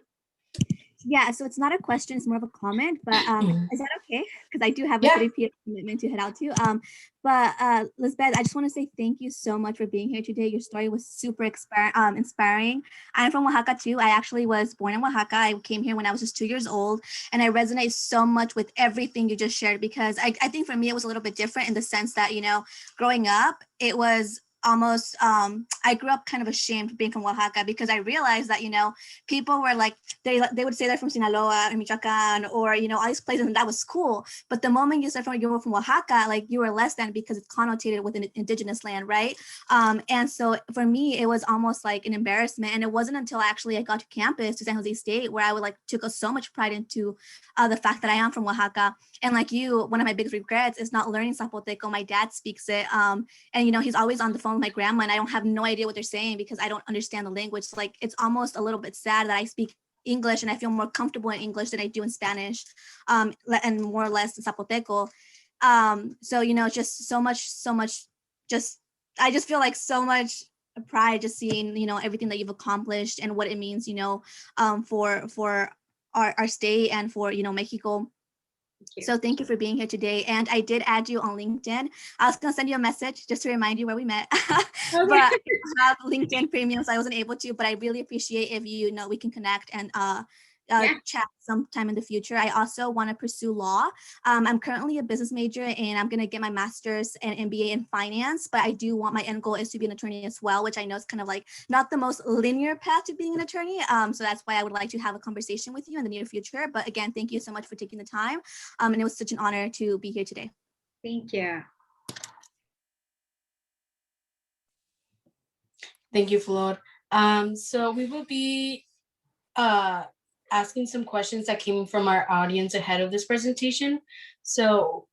Yeah, so it's not a question, it's more of a comment, but is that okay? Because I do have a 3 p.m. commitment to head out to. But Lizbeth, I just want to say thank you so much for being here today. Your story was super inspiring. I'm from Oaxaca too. I actually was born in Oaxaca. I came here when I was just 2 years old, and I resonate so much with everything you just shared, because I think for me it was a little bit different in the sense that, growing up, it was almost I grew up kind of ashamed being from Oaxaca, because I realized that people were they would say they're from Sinaloa or Michoacan or all these places, and that was cool. But the moment you were from Oaxaca, you were less than, because it's connotated with an indigenous land, right? And so for me it was almost like an embarrassment, and it wasn't until I got to campus, to San Jose State, where I would took so much pride into the fact that I am from Oaxaca. And like you, one of my biggest regrets is not learning Zapoteco. My dad speaks it, and he's always on the phone with my grandma, and I don't have no idea what they're saying because I don't understand the language. It's almost a little bit sad that I speak English and I feel more comfortable in English than I do in Spanish, and more or less in Zapoteco. So just so much, I just feel so much pride just seeing everything that you've accomplished and what it means for our state and for Mexico. So thank you for being here today. And I did add you on LinkedIn. I was going to send you a message just to remind you where we met. Okay. But I have LinkedIn Premium, so I wasn't able to. But I really appreciate if we can connect and chat sometime in the future. I also want to pursue law. I'm currently a business major, and I'm going to get my master's and MBA in finance. But I do want, my end goal is to be an attorney as well, which I know is kind of not the most linear path to being an attorney. So that's why I would like to have a conversation with you in the near future. But again, thank you so much for taking the time. And it was such an honor to be here today. Thank you. Thank you, Flor. So we will be asking some questions that came from our audience ahead of this presentation. So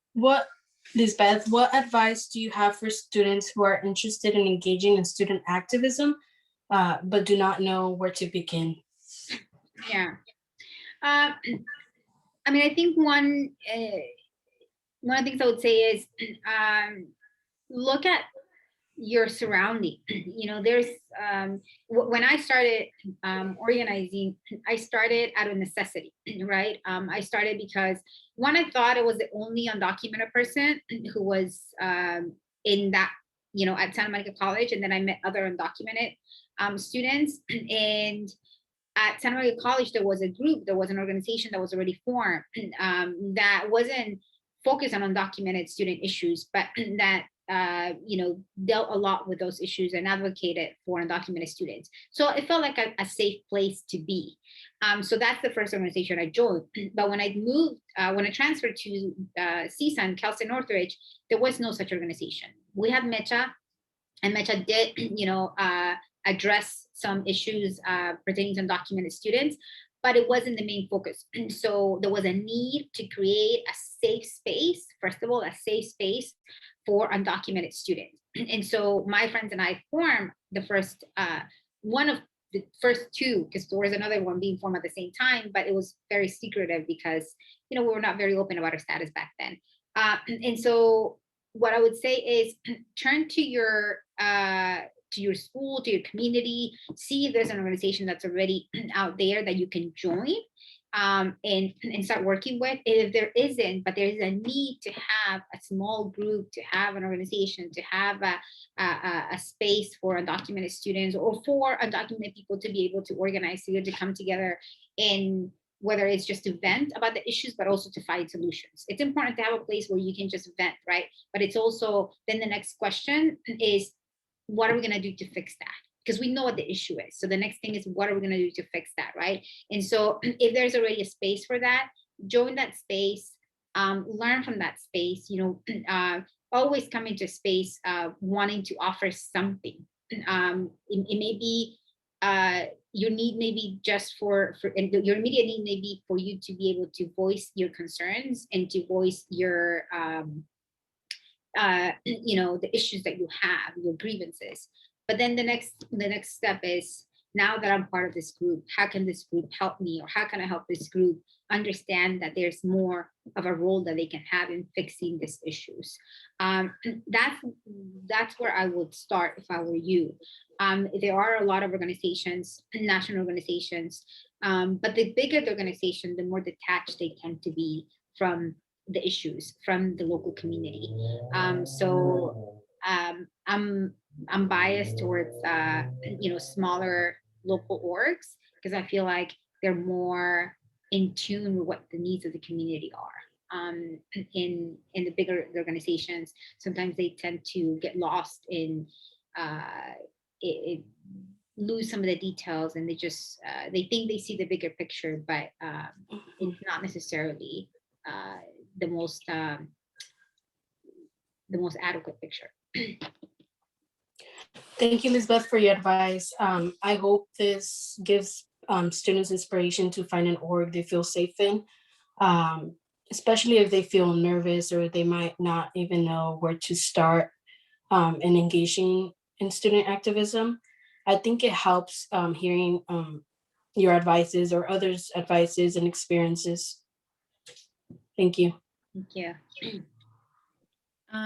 Lizbeth, what advice do you have for students who are interested in engaging in student activism, but do not know where to begin? Yeah. I think one of the things I would say is look at your surrounding. There's when I started organizing, I started out of necessity, right? I started because one, I thought I was the only undocumented person who was in that, at Santa Monica College, and then I met other undocumented students. And at Santa Monica College, there was an organization that was already formed that wasn't focused on undocumented student issues, but that dealt a lot with those issues and advocated for undocumented students. So it felt like a safe place to be. So that's the first organization I joined. But when I moved, when I transferred to CSUN, Cal State Northridge, there was no such organization. We had MECHA, and MECHA did, address some issues pertaining to undocumented students, but it wasn't the main focus. So there was a need to create a safe space, first of all, a safe space for undocumented students. And so my friends and I formed the first, one of the first two, because there was another one being formed at the same time, but it was very secretive because, we were not very open about our status back then. And so what I would say is turn to your school, to your community, see if there's an organization that's already out there that you can join, and start working with. If there isn't, but there is a need to have a small group, to have an organization, to have a space for undocumented students or for undocumented people to be able to organize together, to come together, and whether it's just to vent about the issues, but also to find solutions. It's important to have a place where you can just vent, right? But it's also, then the next question is, what are we gonna do to fix that? Because we know what the issue is. So the next thing is, what are we gonna do to fix that, right? And so if there's already a space for that, join that space, learn from that space, always come into space wanting to offer something. It may be your need may be just for your immediate need may be for you to be able to voice your concerns and to voice your the issues that you have, your grievances. But then the next step is, now that I'm part of this group, how can this group help me, or how can I help this group understand that there's more of a role that they can have in fixing these issues? That's where I would start if I were you. There are a lot of organizations, national organizations, but the bigger the organization, the more detached they tend to be from the issues, from the local community. So I'm biased towards smaller local orgs, because I feel like they're more in tune with what the needs of the community are. In the bigger organizations, sometimes they tend to get lost in lose some of the details, and they just they think they see the bigger picture, but it's not necessarily the most adequate picture. Thank you, Lizbeth, for your advice. I hope this gives students inspiration to find an org they feel safe in, especially if they feel nervous or they might not even know where to start in engaging in student activism. I think it helps hearing your advices or others' advices and experiences. Thank you. Thank you.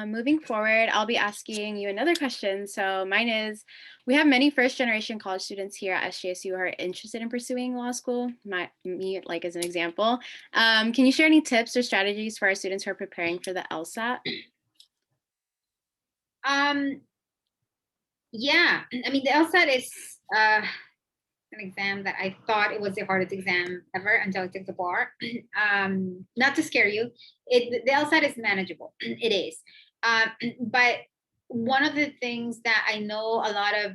Moving forward, I'll be asking you another question. So mine is, we have many first-generation college students here at SJSU who are interested in pursuing law school, me like as an example. Can you share any tips or strategies for our students who are preparing for the LSAT? Yeah, I mean, the LSAT is an exam that I thought it was the hardest exam ever until I took the bar. Not to scare you, the LSAT is manageable. It is. But one of the things that I know a lot of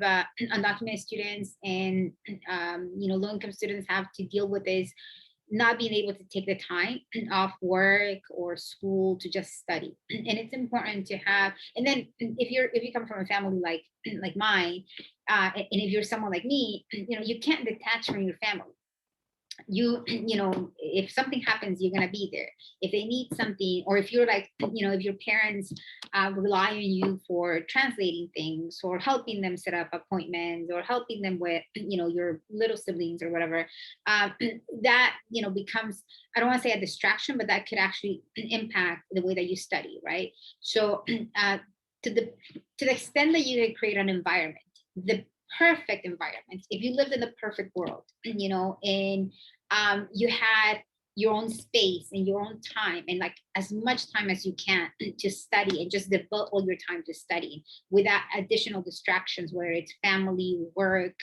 undocumented students and low-income students have to deal with is not being able to take the time off work or school to just study. And it's important to have, and then if you come from a family like mine, and if you're someone like me, you can't detach from your family. If something happens, you're gonna be there. If they need something, or if you're like, if your parents rely on you for translating things or helping them set up appointments or helping them with, your little siblings or whatever, that, becomes, I don't want to say a distraction, but that could actually impact the way that you study, right? So to the extent that you can create an environment, the perfect environment, if you lived in the perfect world, and you had your own space and your own time, and like as much time as you can to study, and just devote all your time to studying without additional distractions, whether it's family, work,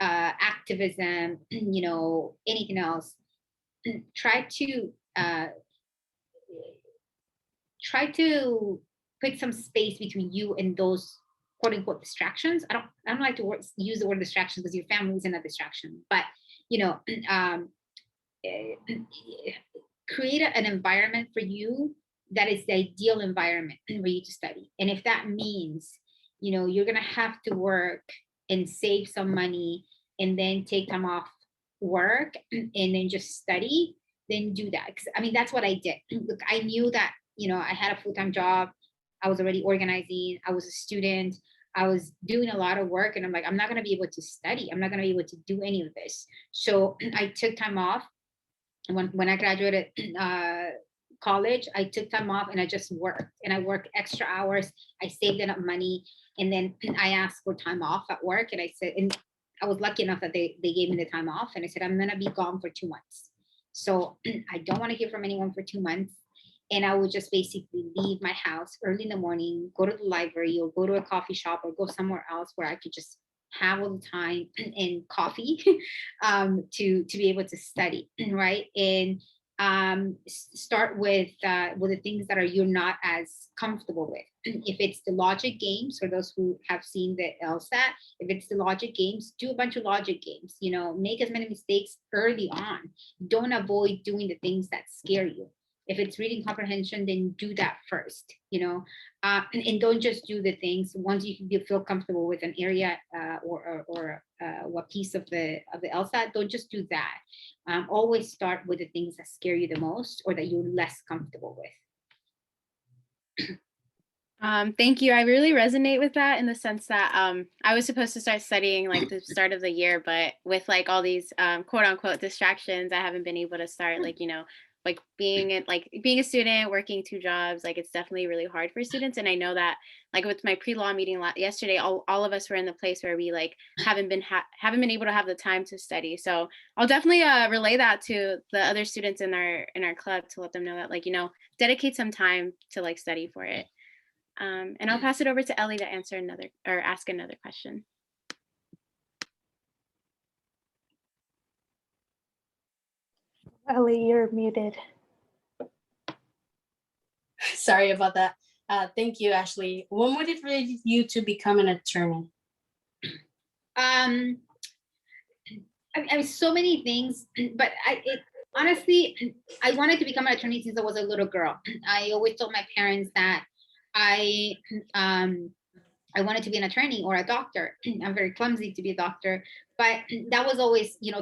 activism, anything else. Try to put some space between you and those quote unquote distractions. I don't like to use the word distractions, because your family isn't a distraction, but create an environment for you that is the ideal environment for you to study. And if that means you're gonna have to work and save some money and then take time off work and then just study, then do that. Because I mean, that's what I did. Look, I knew that I had a full-time job, I was already organizing, I was a student, I was doing a lot of work, and I'm like, I'm not going to be able to study. I'm not going to be able to do any of this. So I took time off. And when I graduated college, I took time off and I just worked, and I worked extra hours. I saved enough money, and then I asked for time off at work, and I said, and I was lucky enough that they gave me the time off, and I said, I'm going to be gone for 2 months. So I don't want to hear from anyone for 2 months. And I would just basically leave my house early in the morning, go to the library or go to a coffee shop or go somewhere else where I could just have all the time and coffee to be able to study, right? And start with the things that you're not as comfortable with. If it's the logic games, for those who have seen the LSAT, if it's the logic games, do a bunch of logic games. You know, make as many mistakes early on. Don't avoid doing the things that scare you. If it's reading comprehension, then do that first, you know, and don't just do the things once you feel comfortable with an area or what piece of the LSAT. Don't just do that. Always start with the things that scare you the most or that you're less comfortable with. Thank you. I really resonate with that in the sense that I was supposed to start studying like the start of the year, but with like all these quote unquote distractions, I haven't been able to start, like, you know, like being a student, working 2 jobs. Like it's definitely really hard for students. And I know that like with my pre-law meeting yesterday, all of us were in the place where we like haven't been able to have the time to study. So I'll definitely relay that to the other students in our club to let them know that, like, you know, dedicate some time to like study for it. And I'll pass it over to Ellie to ask another question. Ellie, you're muted. Sorry about that. Thank you, Ashley. What motivated you to become an attorney? I mean, so many things, but honestly, I wanted to become an attorney since I was a little girl. I always told my parents that I wanted to be an attorney or a doctor. I'm very clumsy to be a doctor, but that was always, you know,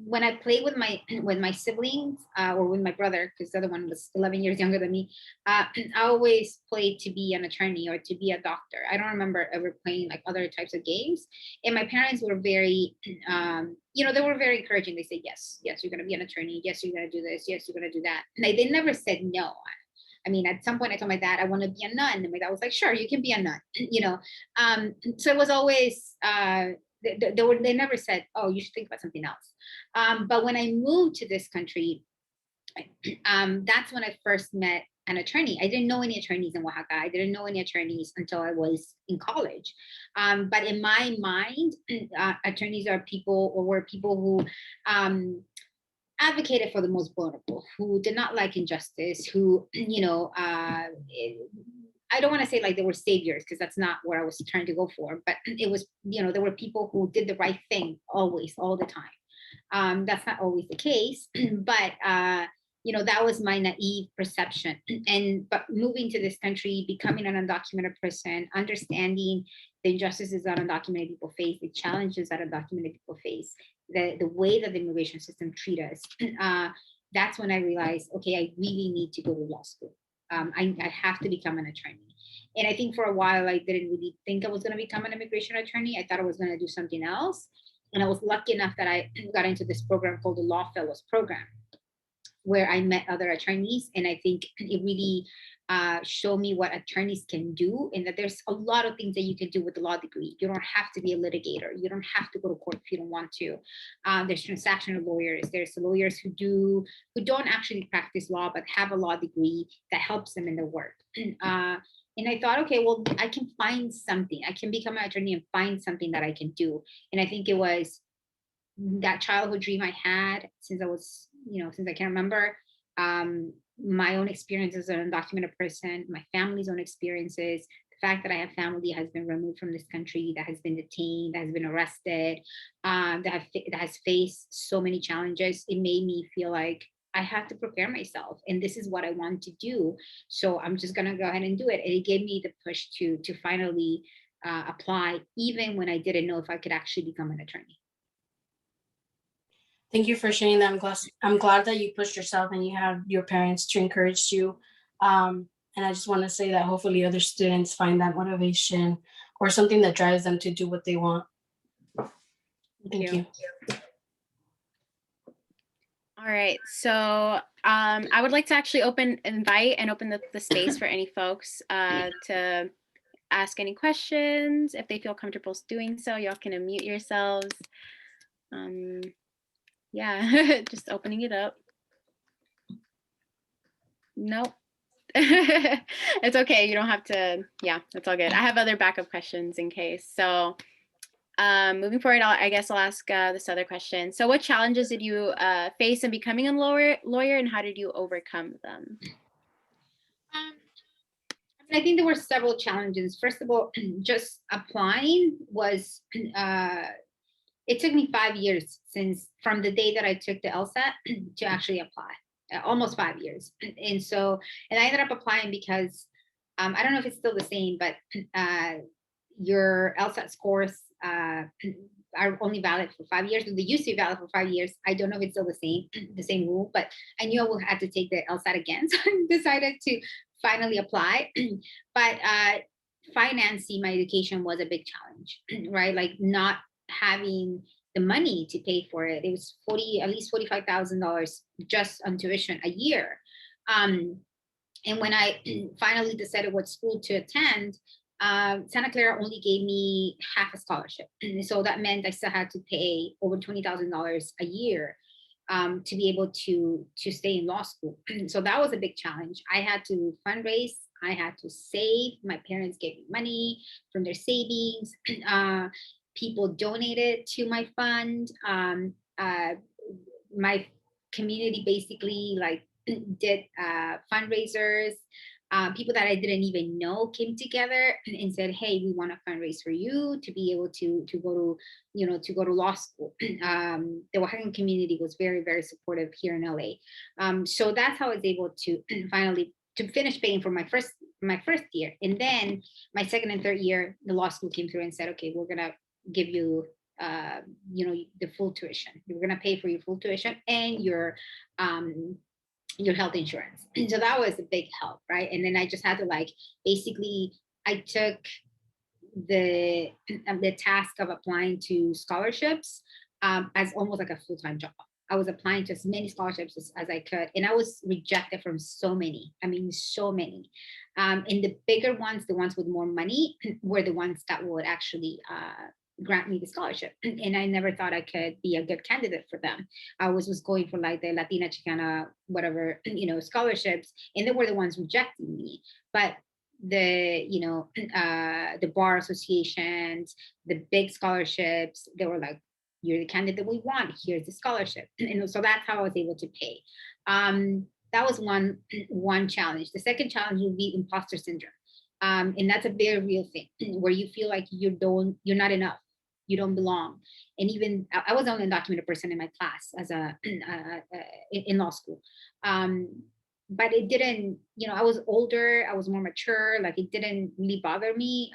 when I played with my siblings or with my brother, because the other one was 11 years younger than me, I always played to be an attorney or to be a doctor. I don't remember ever playing like other types of games. And my parents were very, you know, they were very encouraging. They said, yes, you're going to be an attorney. Yes, you're going to do this. Yes, you're going to do that. And they never said no. I mean, at some point I told my dad, I want to be a nun. And my dad was like, sure, you can be a nun, you know? So it was always, they never said, oh, you should think about something else. But when I moved to this country, that's when I first met an attorney. I didn't know any attorneys in Oaxaca. I didn't know any attorneys until I was in college. But in my mind, attorneys are people or were people who advocated for the most vulnerable, who did not like injustice, who, you know, I don't want to say like they were saviors, because that's not what I was trying to go for, but it was, you know, there were people who did the right thing always, all the time. That's not always the case, but you know, that was my naive perception. But moving to this country, becoming an undocumented person, understanding the injustices that undocumented people face, the challenges that undocumented people face, the way that the immigration system treats us, that's when I realized, okay, I really need to go to law school. I have to become an attorney. And I think for a while, I didn't really think I was going to become an immigration attorney. I thought I was going to do something else. And I was lucky enough that I got into this program called the Law Fellows Program, where I met other attorneys. And I think it really showed me what attorneys can do, and that there's a lot of things that you can do with a law degree. You don't have to be a litigator. You don't have to go to court if you don't want to. There's transactional lawyers. There's lawyers who don't actually practice law, but have a law degree that helps them in their work. And I thought, okay, well, I can find something. I can become an attorney and find something that I can do. And I think it was that childhood dream I had since I was, you know, since I can remember. My own experiences as an undocumented person, my family's own experiences, the fact that I have family that has been removed from this country, that has been detained, that has been arrested, that has faced so many challenges, it made me feel like I have to prepare myself, and this is what I want to do. So I'm just gonna go ahead and do it. And it gave me the push to finally apply, even when I didn't know if I could actually become an attorney. Thank you for sharing that. I'm glad that you pushed yourself and you had your parents to encourage you. And I just want to say that hopefully other students find that motivation or something that drives them to do what they want. Thank you. All right, so I would like to actually invite and open the space for any folks to ask any questions. If they feel comfortable doing so, y'all can unmute yourselves. Yeah, just opening it up. Nope. It's okay, you don't have to, yeah, that's all good. I have other backup questions in case. So moving forward, I guess I'll ask this other question. So what challenges did you face in becoming a lawyer and how did you overcome them? I think there were several challenges. First of all, just applying was, it took me 5 years from the day that I took the LSAT to actually apply, almost 5 years. And I ended up applying because, I don't know if it's still the same, but your LSAT scores are only valid for 5 years. They used to be valid for 5 years. I don't know if it's still the same rule, but I knew I would have to take the LSAT again. So I decided to finally apply. But financing my education was a big challenge, right? Like not having the money to pay for it. It was at least $45,000 just on tuition a year. And when I finally decided what school to attend, Santa Clara only gave me half a scholarship. So that meant I still had to pay over $20,000 a year to be able to stay in law school. So that was a big challenge. I had to fundraise. I had to save. My parents gave me money from their savings. People donated to my fund. My community basically like did fundraisers. People that I didn't even know came together and said, "Hey, we want to fundraise for you to be able to go to law school." The Oaxacan community was very, very supportive here in LA. So that's how I was able to finally to finish paying for my first year. And then my second and third year, the law school came through and said, "Okay, we're gonna give you the full tuition. We're gonna pay for your full tuition and your health insurance." And so that was a big help, right? And then I just had to basically I took the task of applying to scholarships as almost like a full-time job. I was applying to as many scholarships as I could, and I was rejected from so many. I mean, so many. And the bigger ones, the ones with more money, were the ones that would actually grant me the scholarship. And I never thought I could be a good candidate for them. I was going for like the Latina, Chicana, whatever, scholarships, and they were the ones rejecting me. But the bar associations, the big scholarships, they were like, "You're the candidate we want. Here's the scholarship." And so that's how I was able to pay. That was one challenge. The second challenge would be imposter syndrome. And that's a very real thing where you feel like you're not enough. You don't belong. And even I was the only undocumented person in my class as in law school. But it didn't, I was older, I was more mature, like it didn't really bother me.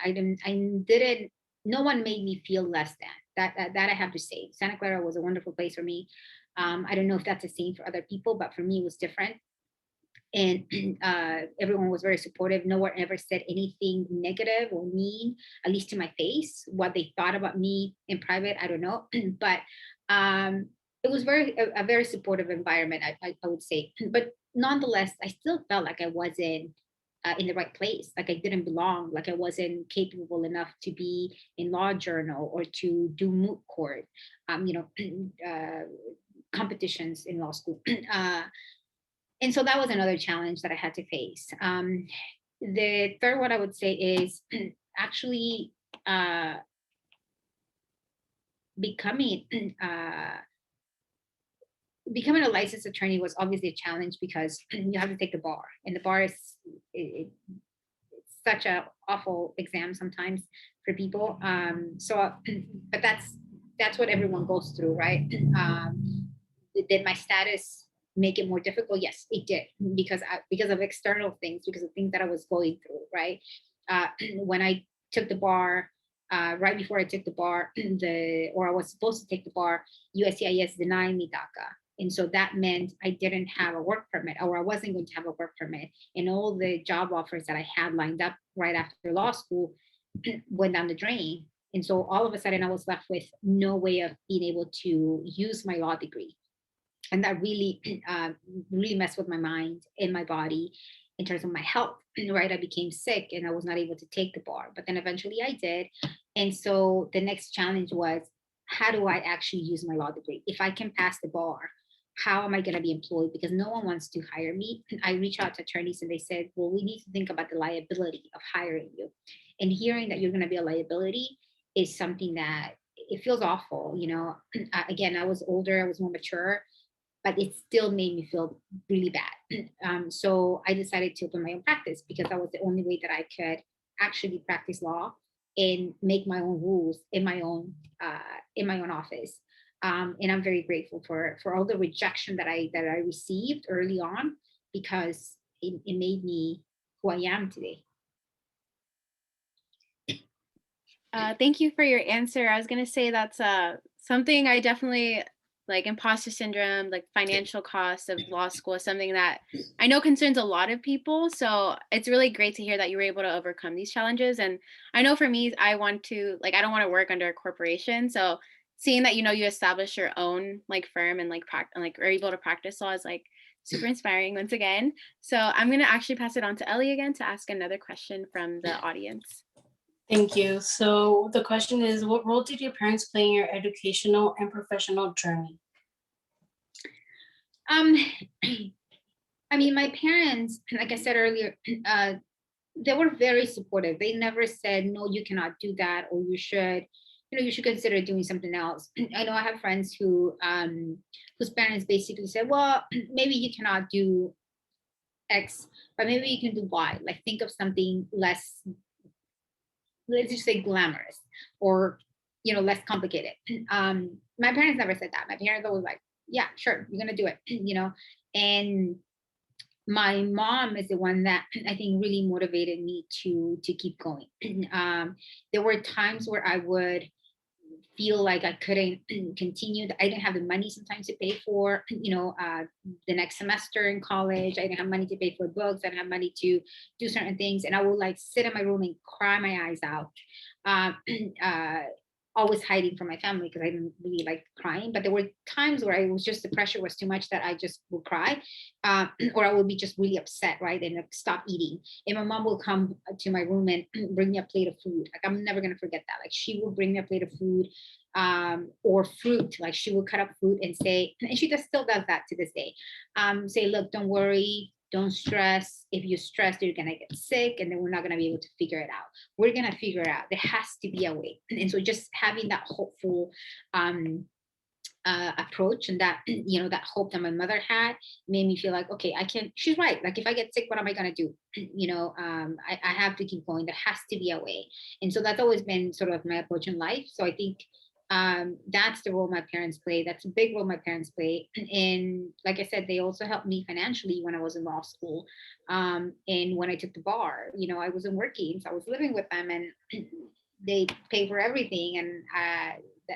No one made me feel less than. That I have to say. Santa Clara was a wonderful place for me. I don't know if that's the same for other people, but for me it was different. And everyone was very supportive. No one ever said anything negative or mean, at least to my face. What they thought about me in private, I don't know. But it was a very supportive environment, I would say. But nonetheless, I still felt like I wasn't in the right place, like I didn't belong, like I wasn't capable enough to be in law journal or to do moot court, competitions in law school. And so that was another challenge that I had to face. The third one I would say is actually becoming a licensed attorney was obviously a challenge because you have to take the bar, and the bar is it's such an awful exam sometimes for people. But that's what everyone goes through, right? Did my status make it more difficult? Yes, it did, because of external things, because of things that I was going through, right? When I took the bar, right before I took the bar, or I was supposed to take the bar, USCIS denied me DACA. And so that meant I didn't have a work permit, or I wasn't going to have a work permit. And all the job offers that I had lined up right after law school went down the drain. And so all of a sudden I was left with no way of being able to use my law degree. And that really, really messed with my mind and my body in terms of my health, right? I became sick and I was not able to take the bar, but then eventually I did. And so the next challenge was, how do I actually use my law degree? If I can pass the bar, how am I going to be employed? Because no one wants to hire me. I reached out to attorneys and they said, well, we need to think about the liability of hiring you. And hearing that you're going to be a liability is something that it feels awful. You know, again, I was older, I was more mature, but it still made me feel really bad. So I decided to open my own practice because that was the only way that I could actually practice law and make my own rules in my own office. And I'm very grateful for all the rejection that I received early on, because it made me who I am today. Thank you for your answer. I was going to say that's something I definitely like. Imposter syndrome, like financial costs of law school, is something that I know concerns a lot of people. So it's really great to hear that you were able to overcome these challenges. And I know for me, I don't want to work under a corporation. So seeing that, you established your own like firm and like are able to practice law is like super inspiring once again. So I'm going to actually pass it on to Ellie again to ask another question from the audience. Thank you. So the question is, what role did your parents play in your educational and professional journey? I mean, my parents, like I said earlier, they were very supportive. They never said, no, you cannot do that, or you should consider doing something else. I know I have friends whose parents basically said, well, maybe you cannot do X, but maybe you can do Y. Like, think of something less, let's just say glamorous, or less complicated. My parents never said that. My parents always like, yeah, sure, you're gonna do it, and my mom is the one that I think really motivated me to keep going. There were times where I would feel like I couldn't continue. I didn't have the money sometimes to pay for, the next semester in college. I didn't have money to pay for books. I didn't have money to do certain things. And I would like sit in my room and cry my eyes out. Always hiding from my family because I didn't really like crying. But there were times where the pressure was too much that I just would cry, or I would be just really upset, right? And like, stop eating. And my mom will come to my room and bring me a plate of food. Like, I'm never gonna forget that. Like, she would bring me a plate of food, or fruit. Like, she would cut up fruit and say, and she still does that to this day. Say, look, don't worry. Don't stress. If you stress, you're going to get sick, and then we're not going to be able to figure it out. We're going to figure it out. There has to be a way. And so just having that hopeful approach, and that, that hope that my mother had, made me feel like, okay, I can, she's right. Like, if I get sick, what am I going to do? I have to keep going. There has to be a way. And so that's always been sort of my approach in life. So I think that's the role my parents play. That's a big role my parents play. And like I said, they also helped me financially when I was in law school. And when I took the bar, I wasn't working, so I was living with them, and they pay for everything. And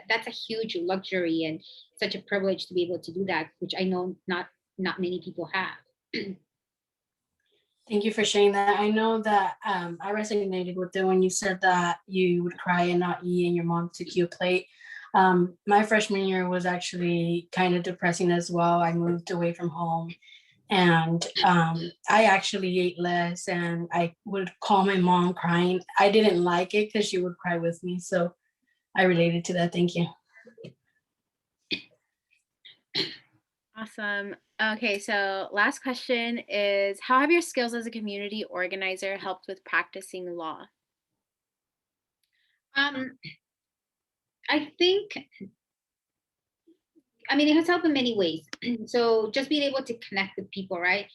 that's a huge luxury and such a privilege to be able to do that, which I know not many people have. Thank you for sharing that. I know that I resonated with it when you said that you would cry and not eat, and your mom took you a plate. My freshman year was actually kind of depressing as well. I moved away from home, and I actually ate less, and I would call my mom crying. I didn't like it because she would cry with me. So I related to that. Thank you. Awesome. Okay, so last question is, how have your skills as a community organizer helped with practicing law? I think, it has helped in many ways. So just being able to connect with people, right?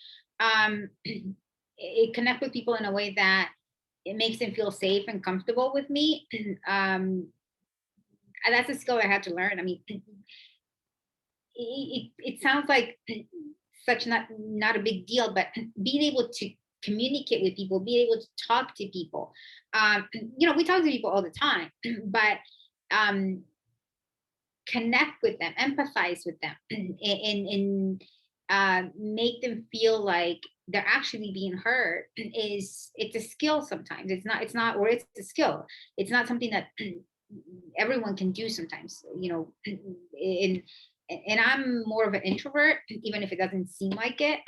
It connect with people in a way that it makes them feel safe and comfortable with me. That's a skill I had to learn. It sounds like such not a big deal, but being able to communicate with people, being able to talk to people. We talk to people all the time, but connect with them, empathize with them, and make them feel like they're actually being heard it's a skill. Sometimes or it's a skill. It's not something that everyone can do sometimes, and I'm more of an introvert, even if it doesn't seem like it.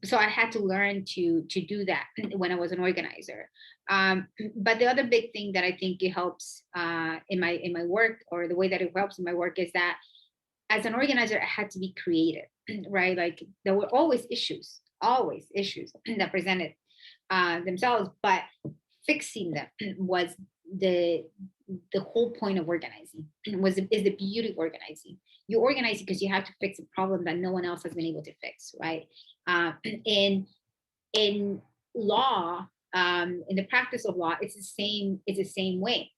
So I had to learn to do that when I was an organizer. But the other big thing that I think it helps in my work, or the way that it helps in my work, is that as an organizer, I had to be creative, right? Like there were always issues that presented themselves, but fixing them was the whole point of organizing. Is the beauty of organizing. You organize because you have to fix a problem that no one else has been able to fix, right? In law, in the practice of law, it's the same way.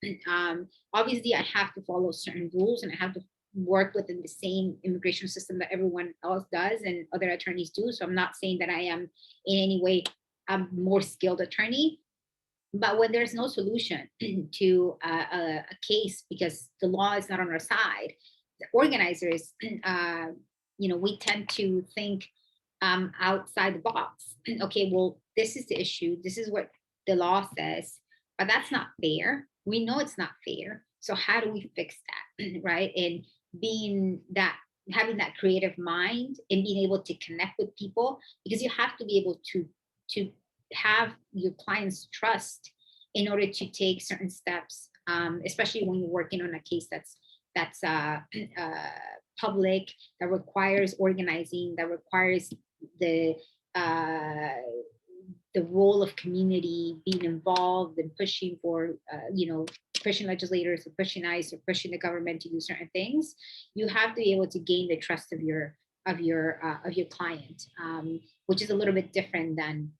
Obviously, I have to follow certain rules, and I have to work within the same immigration system that everyone else does and other attorneys do. So I'm not saying that I am in any way a more skilled attorney. But when there's no solution to a case because the law is not on our side, the organizers, we tend to think outside the box. Okay, well, this is the issue. This is what the law says, but that's not fair. We know it's not fair. So how do we fix that, right? And having that creative mind and being able to connect with people, because you have to be able to have your clients' trust in order to take certain steps, especially when you're working on a case that's public, that requires organizing, that requires the role of community being involved and pushing for, pushing legislators or pushing ICE or pushing the government to do certain things. You have to be able to gain the trust of your client, which is a little bit different than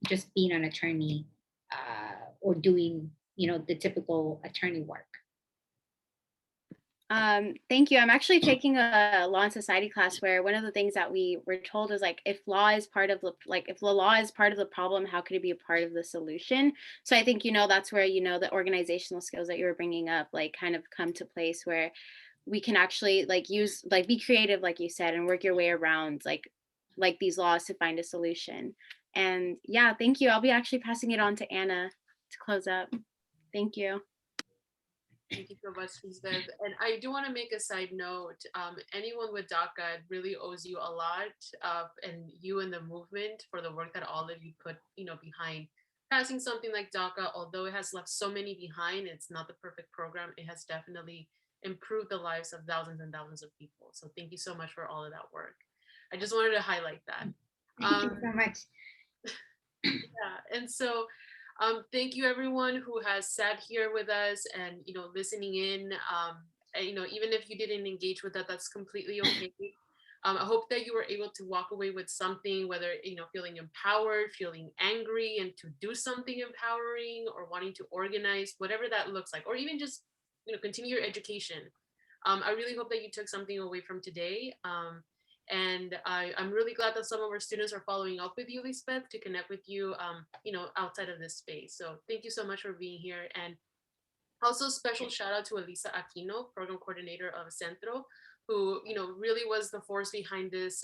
just being an attorney or doing, the typical attorney work. Thank you. I'm actually taking a law and society class where one of the things that we were told is like, if the law is part of the problem, how could it be a part of the solution? So I think, that's where, the organizational skills that you were bringing up, like kind of come to place where we can actually be creative, like you said, and work your way around like these laws to find a solution. And yeah, thank you. I'll be actually passing it on to Anna to close up. Thank you. Thank you so much, Lizbeth. And I do want to make a side note. Anyone with DACA really owes you a lot, and you and the movement for the work that all of you put, behind passing something like DACA. Although it has left so many behind, it's not the perfect program. It has definitely improved the lives of thousands and thousands of people. So thank you so much for all of that work. I just wanted to highlight that. Thank you so much. Yeah, and so thank you everyone who has sat here with us and listening in. Even if you didn't engage with that, that's completely okay. I hope that you were able to walk away with something, whether feeling empowered, feeling angry, and to do something empowering, or wanting to organize, whatever that looks like, or even just continue your education. I really hope that you took something away from today. And I'm really glad that some of our students are following up with you, Lizbeth, to connect with you, outside of this space. So thank you so much for being here. And also special shout out to Elisa Aquino, program coordinator of Centro, who, really was the force behind this,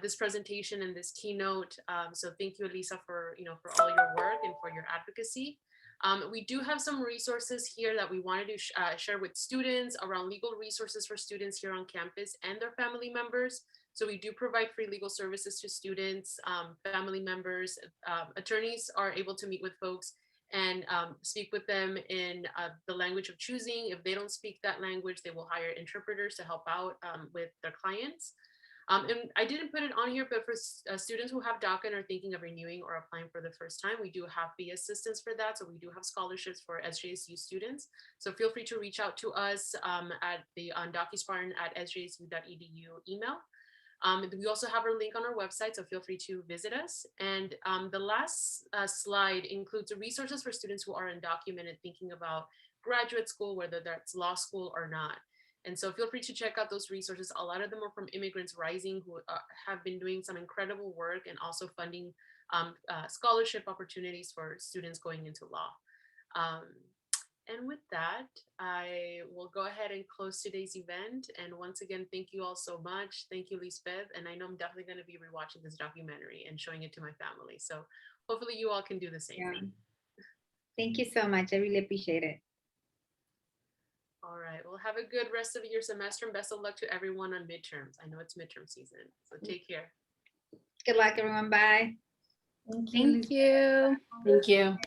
this presentation and this keynote. So thank you, Elisa, for all your work and for your advocacy. We do have some resources here that we wanted to share with students around legal resources for students here on campus and their family members. So we do provide free legal services to students, family members. Attorneys are able to meet with folks and speak with them in the language of choosing. If they don't speak that language, they will hire interpreters to help out with their clients. And I didn't put it on here, but for students who have DACA and are thinking of renewing or applying for the first time, we do have fee assistance for that. So we do have scholarships for SJSU students. So feel free to reach out to us at the UndocuSpartan@sjsu.edu email. We also have our link on our website, so feel free to visit us. And the last slide includes resources for students who are undocumented, thinking about graduate school, whether that's law school or not. And so feel free to check out those resources. A lot of them are from Immigrants Rising, who have been doing some incredible work and also funding scholarship opportunities for students going into law. And with that, I will go ahead and close today's event. And once again, thank you all so much. Thank you, Lizbeth. And I know I'm definitely going to be rewatching this documentary and showing it to my family. So hopefully you all can do the same thing. Thank you so much. I really appreciate it. All right. Well, have a good rest of your semester and best of luck to everyone on midterms. I know it's midterm season. So take care. Good luck, everyone. Bye. Thank you. Thank you.